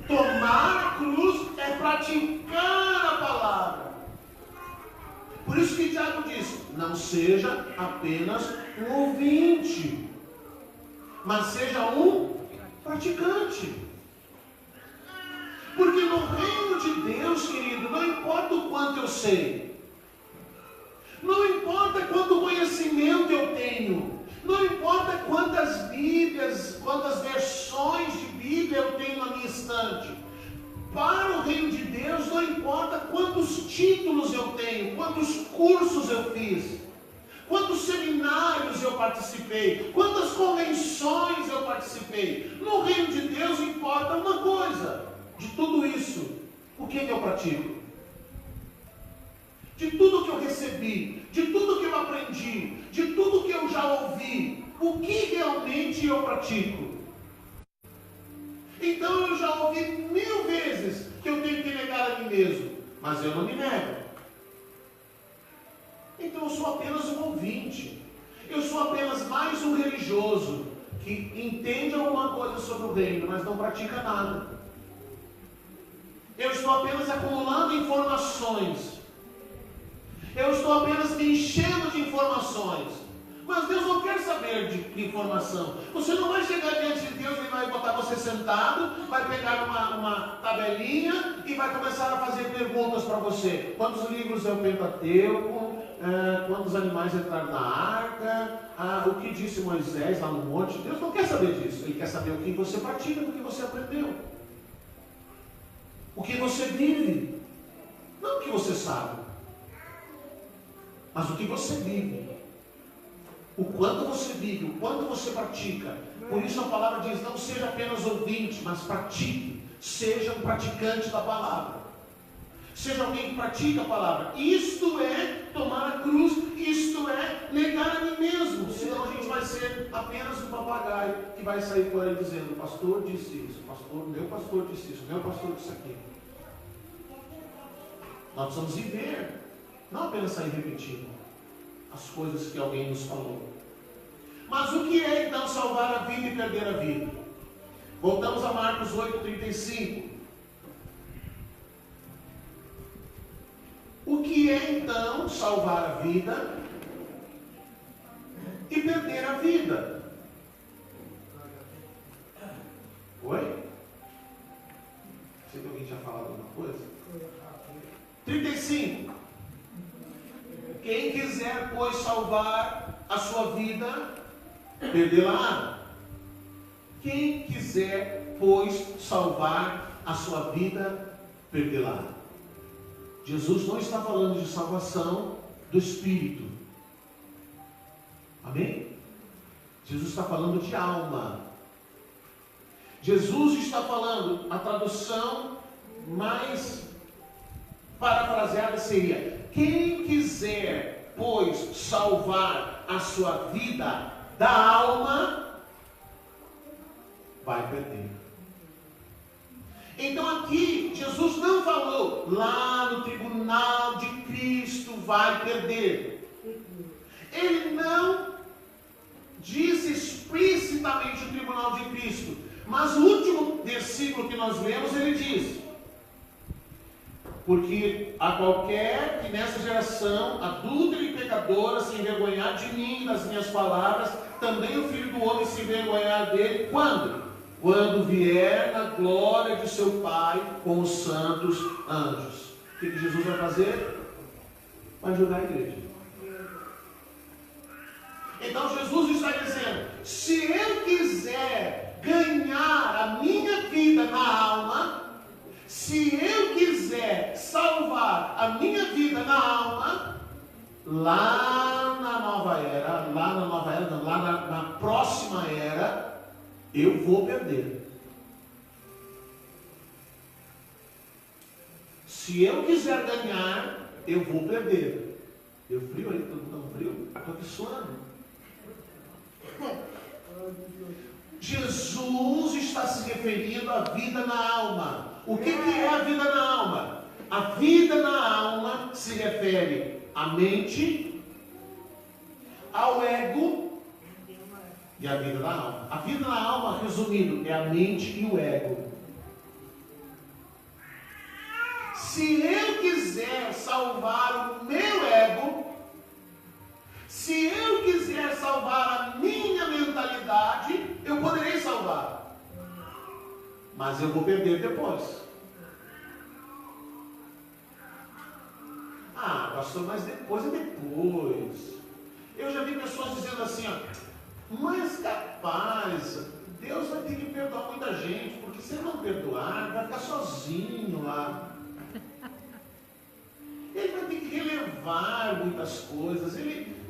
S1: Tomar a cruz é praticar a palavra. Por isso que Tiago diz: não seja apenas um ouvinte, mas seja um praticante. Porque no reino de Deus, querido, não importa o quanto eu sei, não importa quanto conhecimento eu tenho, não importa quantas Bíblias, quantas versões de Bíblia eu tenho na minha estante. Para o reino de Deus não importa quantos títulos eu tenho, quantos cursos eu fiz, quantos seminários eu participei, quantas convenções eu participei. No reino de Deus importa uma coisa: de tudo isso, o que eu pratico? De tudo que eu recebi, de tudo que eu aprendi, de tudo que eu já ouvi, o que realmente eu pratico? Então eu já ouvi 1000 vezes que eu tenho que negar a mim mesmo, mas eu não me nego. Então eu sou apenas um ouvinte. Eu sou apenas mais um religioso que entende alguma coisa sobre o reino, mas não pratica nada. Eu estou apenas acumulando informações. Eu estou apenas me enchendo de informações. Mas Deus não quer saber de informação. Você não vai chegar diante de Deus, Ele vai botar você sentado, vai pegar uma tabelinha e vai começar a fazer perguntas para você. Quantos livros é o Pentateuco? Quantos animais entraram na arca? O que disse Moisés lá no monte? Deus não quer saber disso. Ele quer saber o que você pratica, o que você aprendeu, o que você vive. Não o que você sabe, mas o que você vive. O quanto você vive, o quanto você pratica. Por isso a palavra diz: não seja apenas ouvinte, mas pratique. Seja um praticante da palavra. Seja alguém que pratica a palavra. Isto é tomar a cruz. Isto é negar a mim mesmo. Senão a gente vai ser apenas um papagaio que vai sair por aí dizendo: o pastor disse isso, meu pastor disse isso, meu pastor disse aquilo. Nós precisamos viver, não apenas sair repetindo as coisas que alguém nos falou. Mas o que é então salvar a vida e perder a vida? Voltamos a Marcos 8:35. então salvar a vida e perder a vida. Oi? Sei que alguém tinha falado alguma coisa. 35. Quem quiser, pois, salvar a sua vida, perdê-la. Quem quiser, pois, salvar a sua vida, perdê-la. Jesus não está falando de salvação do Espírito. Amém? Jesus está falando de alma. Jesus está falando, a tradução mais parafraseada seria: quem quiser, pois, salvar a sua vida da alma, vai perder. Então aqui, Jesus não falou, lá no tribunal de Cristo vai perder. Ele não disse explicitamente o tribunal de Cristo, mas o último versículo que nós lemos, ele diz: porque a qualquer que nessa geração adúltera e pecadora se envergonhar de mim e das minhas palavras, também o Filho do Homem se envergonhar dele. Quando? Quando vier na glória de seu Pai com os santos anjos. O que Jesus vai fazer? Vai julgar a igreja. Então Jesus está dizendo: se eu quiser ganhar a minha vida na alma, se eu quiser salvar a minha vida na alma, lá na nova era, lá na próxima era, eu vou perder. Se eu quiser ganhar, eu vou perder. Deu frio aí? Todo mundo tá frio? Estou aqui suando. Jesus está se referindo à vida na alma. O que é a vida na alma? A vida na alma se refere à mente, ao ego e à vida na alma. A vida na alma, resumindo, é a mente e o ego. Se eu quiser salvar o meu ego, se eu quiser salvar a minha mentalidade, eu poderei salvar. Mas eu vou perder depois. Ah, pastor, mas depois é depois. Eu já vi pessoas dizendo assim, ó: mas capaz, Deus vai ter que perdoar muita gente, porque se ele não perdoar, vai ficar sozinho lá. Ele vai ter que relevar muitas coisas.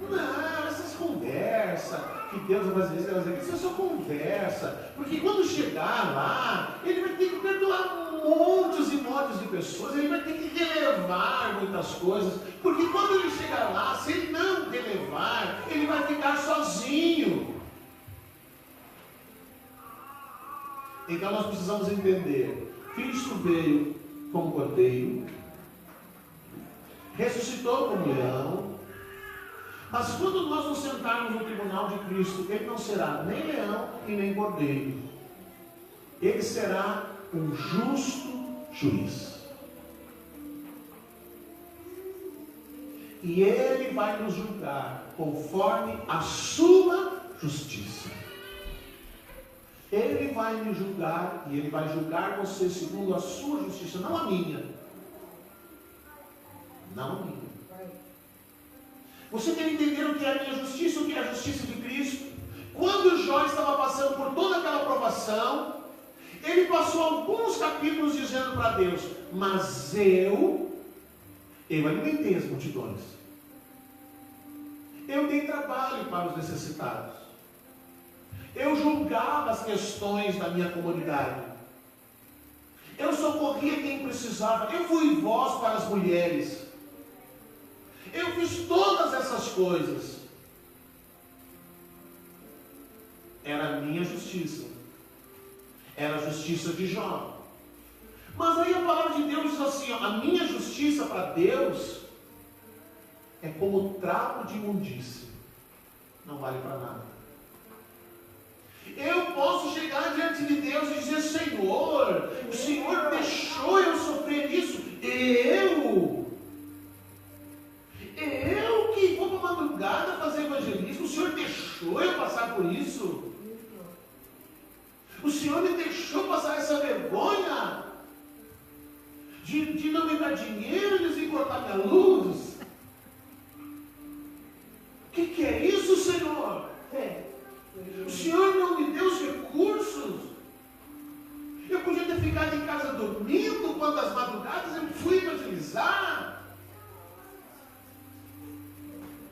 S1: Não, essas conversas que Deus vai fazer, isso é só conversa. Porque quando chegar lá, ele vai ter que perdoar montes e montes de pessoas. Ele vai ter que relevar muitas coisas. Porque quando ele chegar lá, se ele não relevar, ele vai ficar sozinho. Então nós precisamos entender: Cristo veio como cordeiro, ressuscitou como leão, mas quando nós nos sentarmos no tribunal de Cristo, ele não será nem leão e nem cordeiro. Ele será um justo juiz. E ele vai nos julgar conforme a sua justiça. Ele vai me julgar e ele vai julgar você segundo a sua justiça, não a minha. Não a minha. Você quer entender o que é a minha justiça, o que é a justiça de Cristo? Quando Jó estava passando por toda aquela provação, ele passou alguns capítulos dizendo para Deus: mas eu alimentei as multidões, eu dei trabalho para os necessitados, eu julgava as questões da minha comunidade, eu socorria quem precisava, eu fui voz para as mulheres, eu fiz todas essas coisas. Era a minha justiça, era a justiça de Jó. Mas aí a palavra de Deus diz assim, ó: a minha justiça para Deus é como trapo de imundícia, não vale para nada. Eu posso chegar diante de Deus e dizer: Senhor, o Senhor deixou eu sofrer isso, de não me dar dinheiro, eles vêm cortar minha luz. O que é isso, Senhor? O Senhor não me deu os recursos. Eu podia ter ficado em casa dormindo, quando as madrugadas eu fui evangelizar.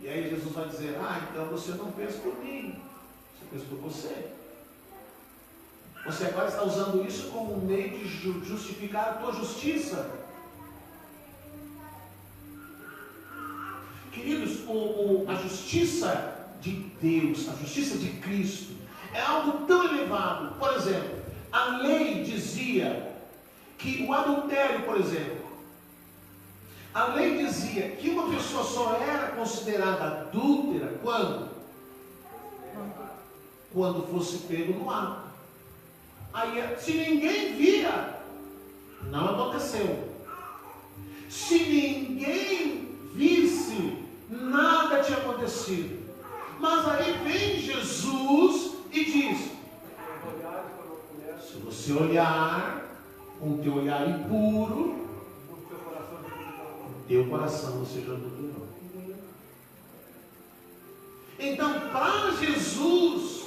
S1: E aí Jesus vai dizer, então você não fez por mim, você fez por você. Você agora está usando isso como um meio de justificar a tua justiça. Queridos, a justiça de Deus, a justiça de Cristo, é algo tão elevado. Por exemplo, a lei dizia que o adultério, por exemplo, a lei dizia que uma pessoa só era considerada adúltera quando fosse pego no ato. Aí, se ninguém via, não aconteceu. Se ninguém visse, nada tinha acontecido. Mas aí vem Jesus e diz: se você olhar com o teu olhar impuro, teu coração você já adulterou. Então, para Jesus,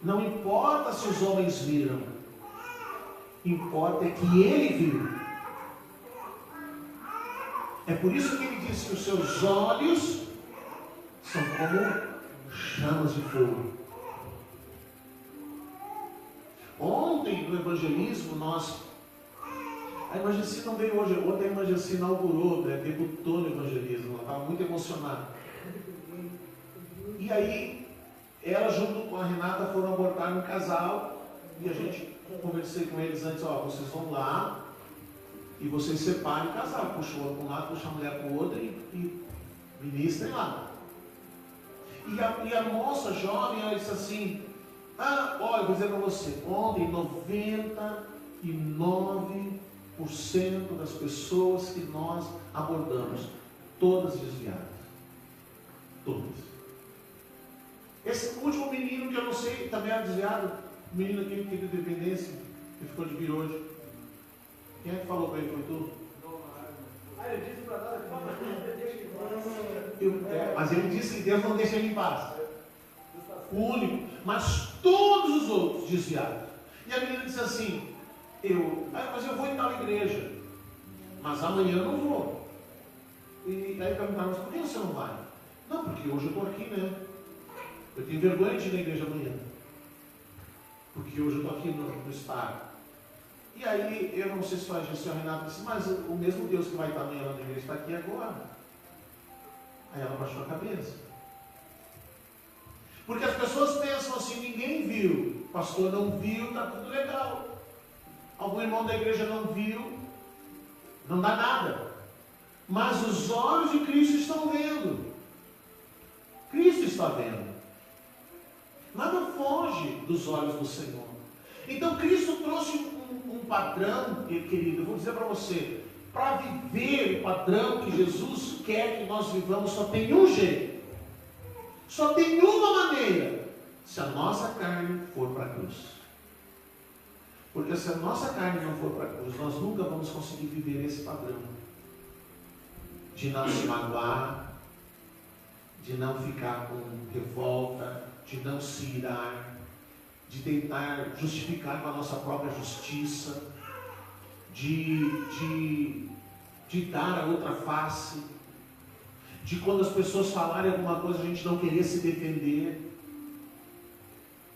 S1: não importa se os homens viram, importa é que ele viu. É por isso que ele diz que os seus olhos são como chamas de fogo. Ontem no evangelismo a Evangelista não veio hoje, ontem a Evangelista inaugurou, debutou no evangelismo, ela estava muito emocionada. E aí, ela junto com a Renata foram abortar um casal, e a gente, conversei com eles antes, vocês vão lá, e vocês separem o casal, puxa o outro para um lado, puxa a mulher para o outro, e ministrem lá. E a moça jovem, ela disse assim, olha, vou dizer para você, ontem 99% das pessoas que nós abordamos, todas desviadas. Todas. Esse último menino que eu não sei, também era desviado, o menino aqui que teve dependência, que ficou de vir hoje. Quem é que falou para ele? Foi tu?
S3: Ele disse para nós, deixa ele em paz.
S1: Mas ele disse que Deus não deixa ele em paz. O único. Mas todos os outros desviados. E a menina disse assim, mas eu vou em tal igreja, mas amanhã eu não vou. E aí perguntaram, mas por que você não vai? Não, porque hoje eu estou aqui, né? Eu tenho vergonha de ir na igreja amanhã, porque hoje eu estou aqui no estado. E aí, eu não sei se foi a gestão Renata, disse, mas o mesmo Deus que vai estar amanhã na igreja está aqui agora. Aí ela baixou a cabeça. Porque as pessoas pensam assim, ninguém viu, o pastor não viu, está tudo legal. Algum irmão da igreja não viu, não dá nada. Mas os olhos de Cristo estão vendo. Cristo está vendo. Nada foge dos olhos do Senhor. Então Cristo trouxe um padrão, querido, eu vou dizer para você, para viver o padrão que Jesus quer que nós vivamos, só tem um jeito. Só tem uma maneira. Se a nossa carne for para a cruz. Porque se a nossa carne não for para a cruz, nós nunca vamos conseguir viver esse padrão. De não se magoar, de não ficar com revolta, de não se irar, de tentar justificar com a nossa própria justiça, de dar a outra face, de quando as pessoas falarem alguma coisa a gente não querer se defender.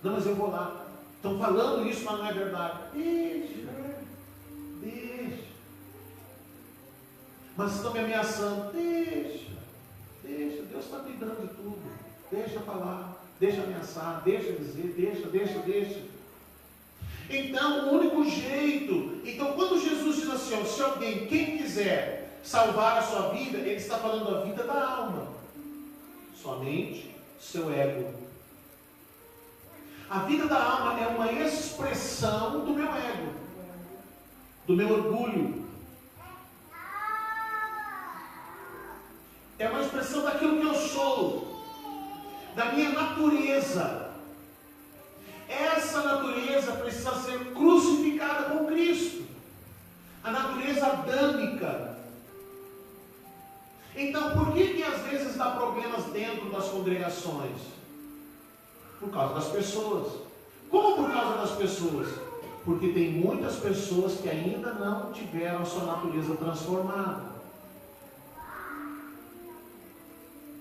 S1: Não, mas eu vou lá. Estão falando isso, mas não é verdade. Deixa. Mas estão me ameaçando. Deixa. Deus está cuidando de tudo. Deixa falar, deixa ameaçar, deixa dizer, deixa. Então, o único jeito. Então, quando Jesus diz assim, se alguém, quem quiser salvar a sua vida, ele está falando da vida da alma. Somente seu ego. A vida da alma é uma expressão do meu ego, do meu orgulho. É uma expressão daquilo que eu sou, da minha natureza. Essa natureza precisa ser crucificada com Cristo. A natureza adâmica. Então, por que às vezes dá problemas dentro das congregações? Por causa das pessoas. Como por causa das pessoas? Porque tem muitas pessoas que ainda não tiveram a sua natureza transformada.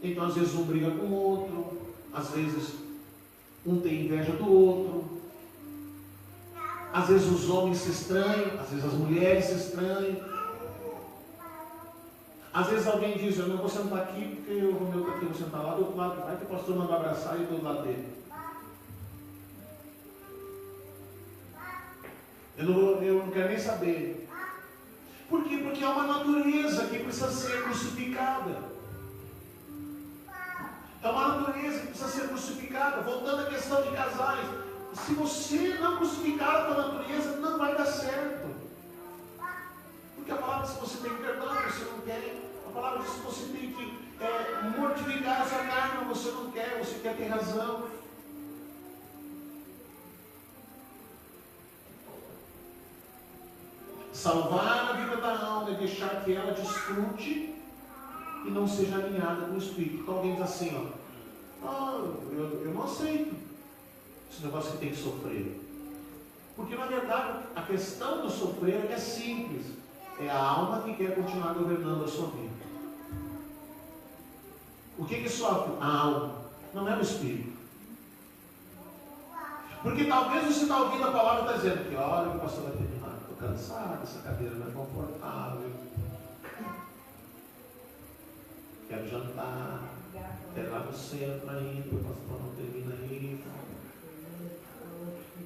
S1: Então, às vezes um briga com o outro, às vezes um tem inveja do outro, às vezes os homens se estranham, às vezes as mulheres se estranham. Às vezes alguém diz, eu não vou sentar aqui porque o Romeu está aqui, eu vou sentar lá do outro lado, vai que o pastor manda abraçar e do lado dele. Eu não quero nem saber. Por quê? Porque há uma natureza que precisa ser crucificada. É uma natureza que precisa ser crucificada. Voltando à questão de casais, se você não crucificar a tua natureza, não vai dar certo. Porque a palavra diz que você tem perdão, você não quer. A palavra diz que você tem que mortificar a sua carne, você não quer, você quer ter razão. Salvar a vida da alma é deixar que ela desfrute e não seja alinhada com o Espírito. Então alguém diz assim, eu não aceito esse negócio que tem que sofrer. Porque na verdade a questão do sofrer é simples. É a alma que quer continuar governando a sua vida. O que sofre? A alma, não é o Espírito. Porque talvez você está ouvindo a palavra e está dizendo que olha, o pastor vai terminar, estou cansado, essa cadeira não é confortável. Quero jantar, quero ir lá no centro ainda, o pastor não termina aí.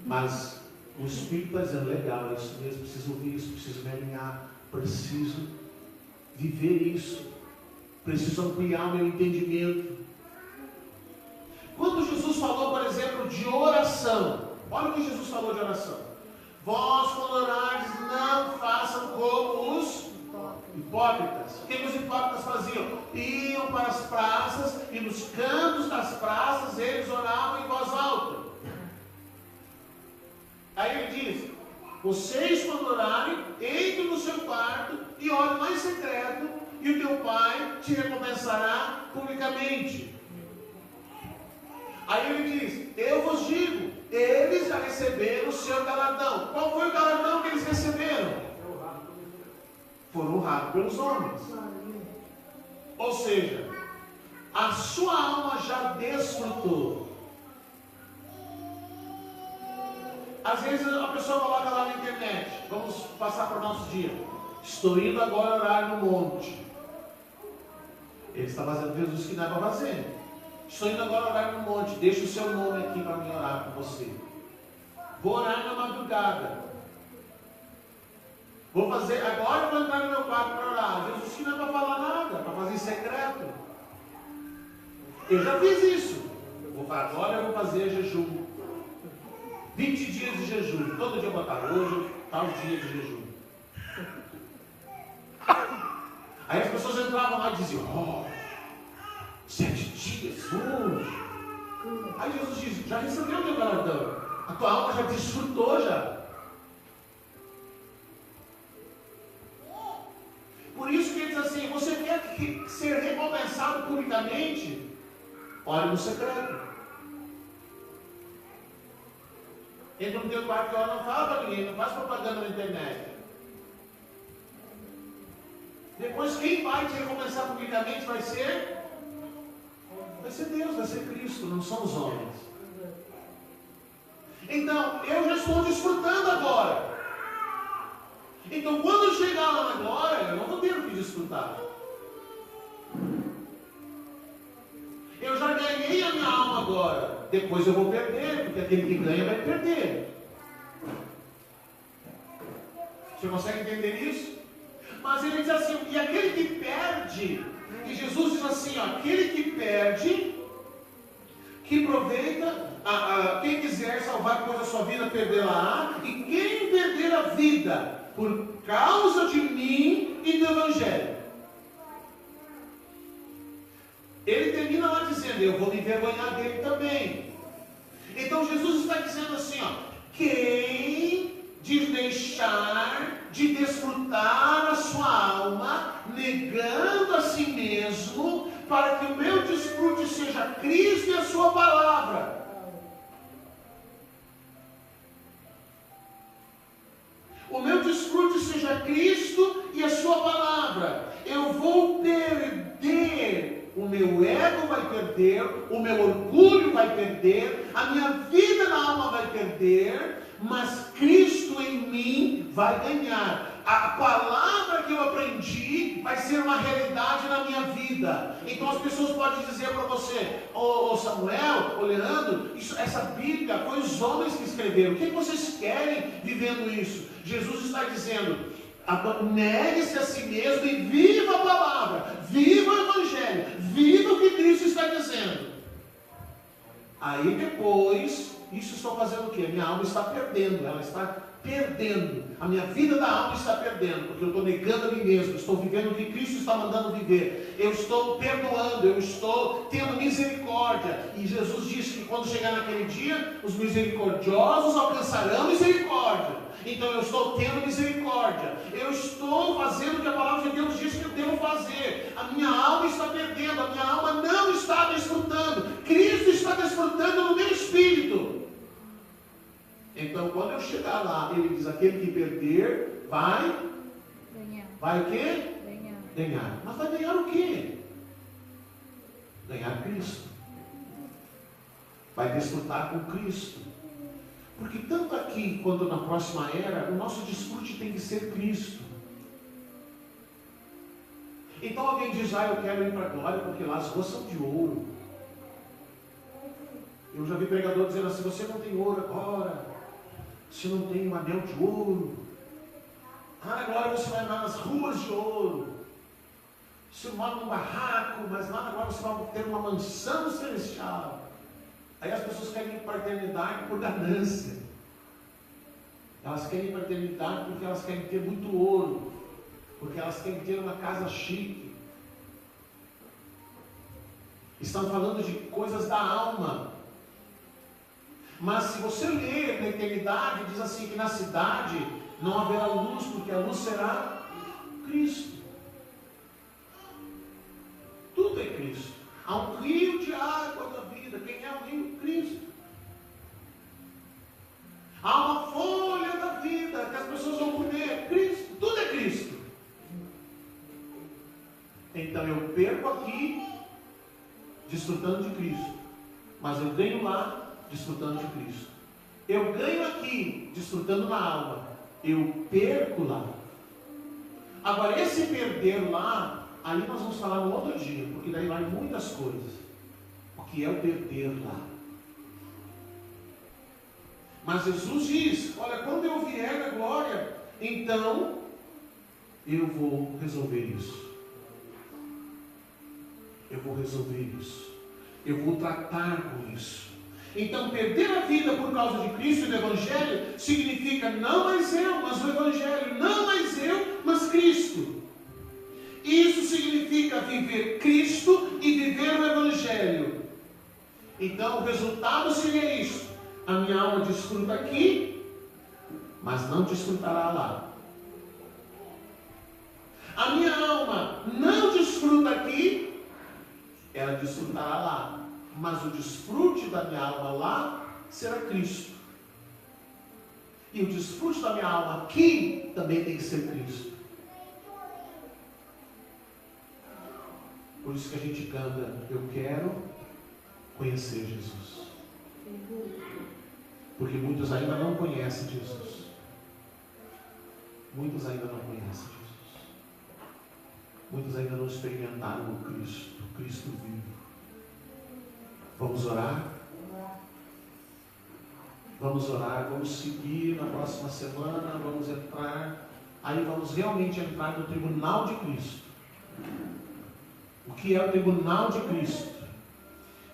S1: Mas o Espírito está dizendo, legal, é isso mesmo, preciso ouvir isso, preciso me alinhar, preciso viver isso, preciso ampliar o meu entendimento. Quando Jesus falou, por exemplo, de oração, olha o que Jesus falou de oração. Vós, quando orardes, não façam como os hipócritas. O que os hipócritas faziam? Iam para as praças e nos cantos das praças eles oravam em voz alta. Aí ele diz, vocês quando orarem, entrem no seu quarto e orem lá em secreto, e o teu pai te recompensará publicamente. Aí ele diz, eu vos digo, eles já receberam o seu galardão. Qual foi o galardão que eles receberam? Foram honrados pelos homens. Ou seja, a sua alma já desfrutou. Às vezes a pessoa coloca lá na internet, vamos passar para o nosso dia, estou indo agora orar no monte. Ele está fazendo Jesus que não é para fazer. Estou indo agora orar no monte, deixa o seu nome aqui para mim orar com você. Vou orar na madrugada. Vou fazer, agora eu vou entrar no meu quarto para orar. Jesus que não é para falar nada, para fazer em secreto. Eu já fiz isso. Agora eu vou fazer jejum. 20 dias de jejum. Todo dia eu botar hoje, tal dia de jejum. Aí as pessoas entravam lá e diziam, 7 dias hoje. Aí Jesus diz, já recebeu o teu galardão. A tua alma já desfrutou já. Por isso que ele diz assim, você quer ser recompensado publicamente? Ore no secreto. Entra no teu quarto e ora, não fala para ninguém, não faz propaganda na internet. Depois quem vai te recompensar publicamente vai ser Deus, vai ser Cristo, não são os homens. Então, eu já estou desfrutando agora. Então, quando eu chegar lá na glória, eu não vou ter o que desfrutar. Eu já ganhei a minha alma agora. Depois eu vou perder, porque aquele que ganha vai perder. Você consegue entender isso? Mas ele diz assim, e aquele que perde, e Jesus diz assim, aquele que perde, que aproveita, quem quiser salvar coisa da sua vida, perderá, e quem perder a vida, por causa de mim e do Evangelho. Ele termina lá dizendo, eu vou me envergonhar dele também. Então Jesus está dizendo assim, quem de deixar de desfrutar a sua alma, negando a si mesmo, para que o meu desfrute seja Cristo e a sua palavra. O meu desfrute seja Cristo e a sua palavra. Eu vou perder, o meu ego vai perder, o meu orgulho vai perder, a minha vida na alma vai perder, mas Cristo em mim vai ganhar. A palavra que eu aprendi vai ser uma realidade na minha vida. Então as pessoas podem dizer para você: ô Samuel, ô Leandro, essa Bíblia foi os homens que escreveram. O que vocês querem vivendo isso? Jesus está dizendo: negue-se a si mesmo e viva a palavra, viva o Evangelho, viva o que Cristo está dizendo. Aí depois, isso estou fazendo o quê? Minha alma está perdendo, ela está perdendo, a minha vida da alma está perdendo, porque eu estou negando a mim mesmo, estou vivendo o que Cristo está mandando viver, eu estou perdoando, eu estou tendo misericórdia, e Jesus disse que quando chegar naquele dia, os misericordiosos alcançarão misericórdia. Então eu estou tendo misericórdia, eu estou fazendo o que a palavra de Deus diz que eu devo fazer. A minha alma está perdendo, a minha alma não está desfrutando, Cristo está desfrutando no meu espírito. Então quando eu chegar lá, ele diz: aquele que perder vai
S2: ganhar.
S1: Vai o quê?
S2: Ganhar.
S1: Mas vai ganhar o quê? Ganhar Cristo. Vai desfrutar com Cristo. Porque tanto aqui quanto na próxima era, o nosso desfrute tem que ser Cristo. Então alguém diz: eu quero ir para a glória porque lá as ruas são de ouro. Eu já vi pregador dizendo assim: você não tem ouro agora, você não tem um anel de ouro, agora você vai andar nas ruas de ouro, você mora num barraco, mas lá agora você vai ter uma mansão celestial. Aí as pessoas querem ir para a eternidade por ganância. Elas querem ir para a eternidade porque elas querem ter muito ouro, porque elas querem ter uma casa chique. Estão falando de coisas da alma. Mas se você ler na eternidade, diz assim que na cidade não haverá luz, porque a luz será Cristo. Tudo é Cristo. Há um rio de água da vida. Quem é o rio? Cristo. Há uma folha da vida que as pessoas vão comer. Cristo. Tudo é Cristo. Então eu perco aqui desfrutando de Cristo, mas eu ganho lá desfrutando de Cristo. Eu ganho aqui desfrutando na alma, eu perco lá. Agora esse perder lá, aí nós vamos falar no outro dia, porque daí vai muitas coisas. O que é o perder lá? Mas Jesus diz: olha, quando eu vier na glória, então eu vou resolver isso. Eu vou resolver isso. Eu vou tratar com isso. Então perder a vida por causa de Cristo e do Evangelho significa não mais eu, mas o Evangelho. Não mais eu, mas Cristo. Isso significa viver Cristo e viver o Evangelho. Então o resultado seria isso: a minha alma desfruta aqui, mas não desfrutará lá. A minha alma não desfruta aqui, ela desfrutará lá. Mas o desfrute da minha alma lá será Cristo. E o desfrute da minha alma aqui também tem que ser Cristo. Por isso que a gente canta: eu quero conhecer Jesus. Porque muitos ainda não conhecem Jesus. Muitos ainda não conhecem Jesus. Muitos ainda não experimentaram o Cristo, o Cristo vivo. Vamos orar? Vamos orar, vamos seguir na próxima semana, vamos entrar, aí vamos realmente entrar no tribunal de Cristo. O que é o tribunal de Cristo?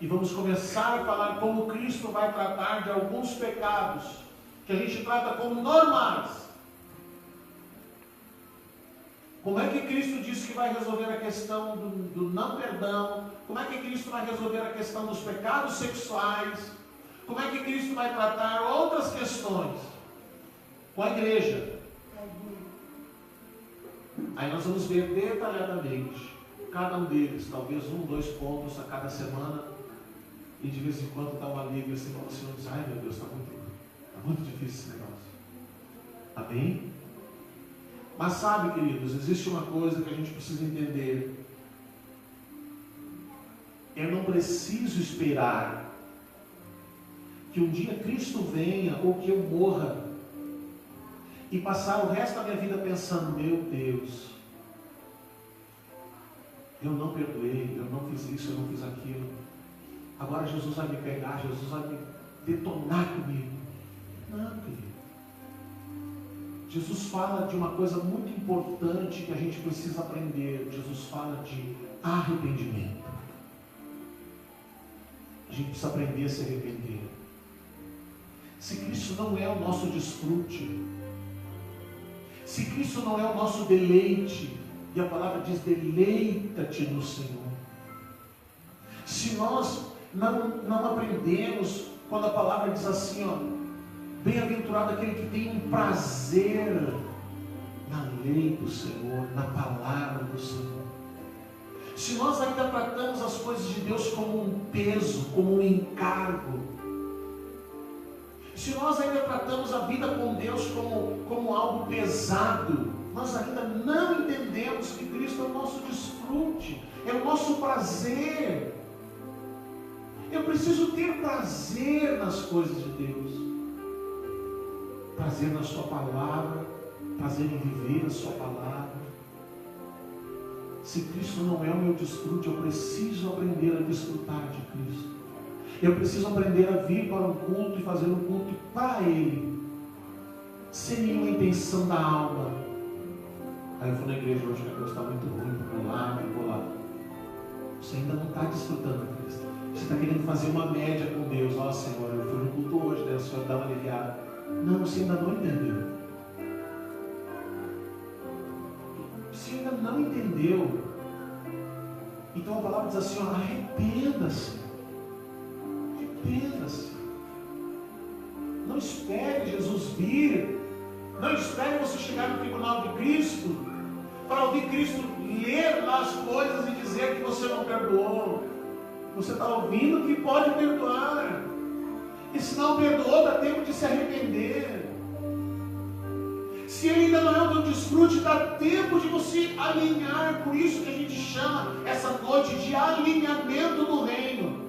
S1: E vamos começar a falar como Cristo vai tratar de alguns pecados, que a gente trata como normais. Como é que Cristo disse que vai resolver a questão do não perdão? Como é que Cristo vai resolver a questão dos pecados sexuais? Como é que Cristo vai tratar outras questões com a igreja? Aí nós vamos ver detalhadamente cada um deles, talvez 1, 2 pontos a cada semana, e de vez em quando dá um alívio assim, como o Senhor diz, ai meu Deus, está muito difícil esse negócio. Amém? Mas sabe, queridos, existe uma coisa que a gente precisa entender. Eu não preciso esperar que um dia Cristo venha ou que eu morra e passar o resto da minha vida pensando, meu Deus, eu não perdoei, eu não fiz isso, eu não fiz aquilo. Agora Jesus vai me pegar, Jesus vai me detonar comigo. Não, querido. Jesus fala de uma coisa muito importante que a gente precisa aprender. Jesus fala de arrependimento. A gente precisa aprender a se arrepender. Se Cristo não é o nosso desfrute, se Cristo não é o nosso deleite, e a palavra diz, deleita-te no Senhor. Se nós não aprendemos, quando a palavra diz assim, ó, bem-aventurado aquele que tem um prazer na lei do Senhor, na palavra do Senhor. Se nós ainda tratamos as coisas de Deus como um peso, como um encargo, se nós ainda tratamos a vida com Deus como algo pesado, nós ainda não entendemos que Cristo é o nosso desfrute, é o nosso prazer. Eu preciso ter prazer nas coisas de Deus, prazer na sua palavra, prazer em viver a sua palavra. Se Cristo não é o meu desfrute, eu preciso aprender a desfrutar de Cristo. Eu preciso aprender a vir para um culto e fazer um culto para Ele, sem nenhuma intenção da alma. Aí eu vou na igreja hoje, que a coisa está muito ruim, vou lá, eu vou lá. Você ainda não está desfrutando de Cristo. Você está querendo fazer uma média com Deus. Ó Senhor, eu fui no culto hoje, né? O Senhor dá uma aliviada. Não, você ainda não entendeu. Você ainda não entendeu. Então a palavra diz assim, ó, arrependa-se. Arrependa-se. Não espere Jesus vir. Não espere você chegar no tribunal de Cristo para ouvir Cristo ler lá as coisas e dizer que você não perdoou. Você está ouvindo que pode perdoar. E se não perdoou, dá tempo de se arrepender. Se ele ainda não é o teu desfrute, dá tempo de você alinhar. Por isso que a gente chama essa noite de alinhamento do reino.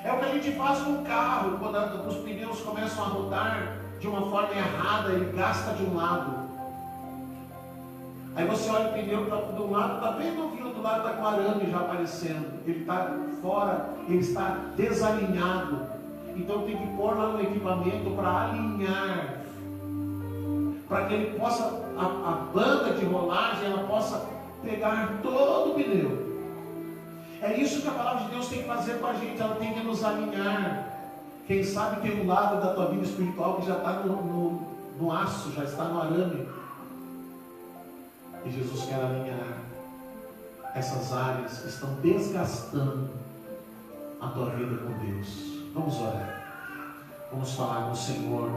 S1: É o que a gente faz com o carro, quando os pneus começam a rodar de uma forma errada, ele gasta de um lado. Aí você olha o pneu de um lado, está bem novinho, do lado está com arame já aparecendo. Ele está fora, ele está desalinhado. Então tem que pôr lá no equipamento para alinhar. Para que ele possa, a banda de rolagem, ela possa pegar todo o pneu. É isso que a palavra de Deus tem que fazer com a gente, ela tem que nos alinhar. Quem sabe tem um lado da tua vida espiritual que já está no aço, já está no arame. E Jesus quer alinhar essas áreas que estão desgastando a tua vida com Deus. Vamos orar. Vamos falar com o Senhor.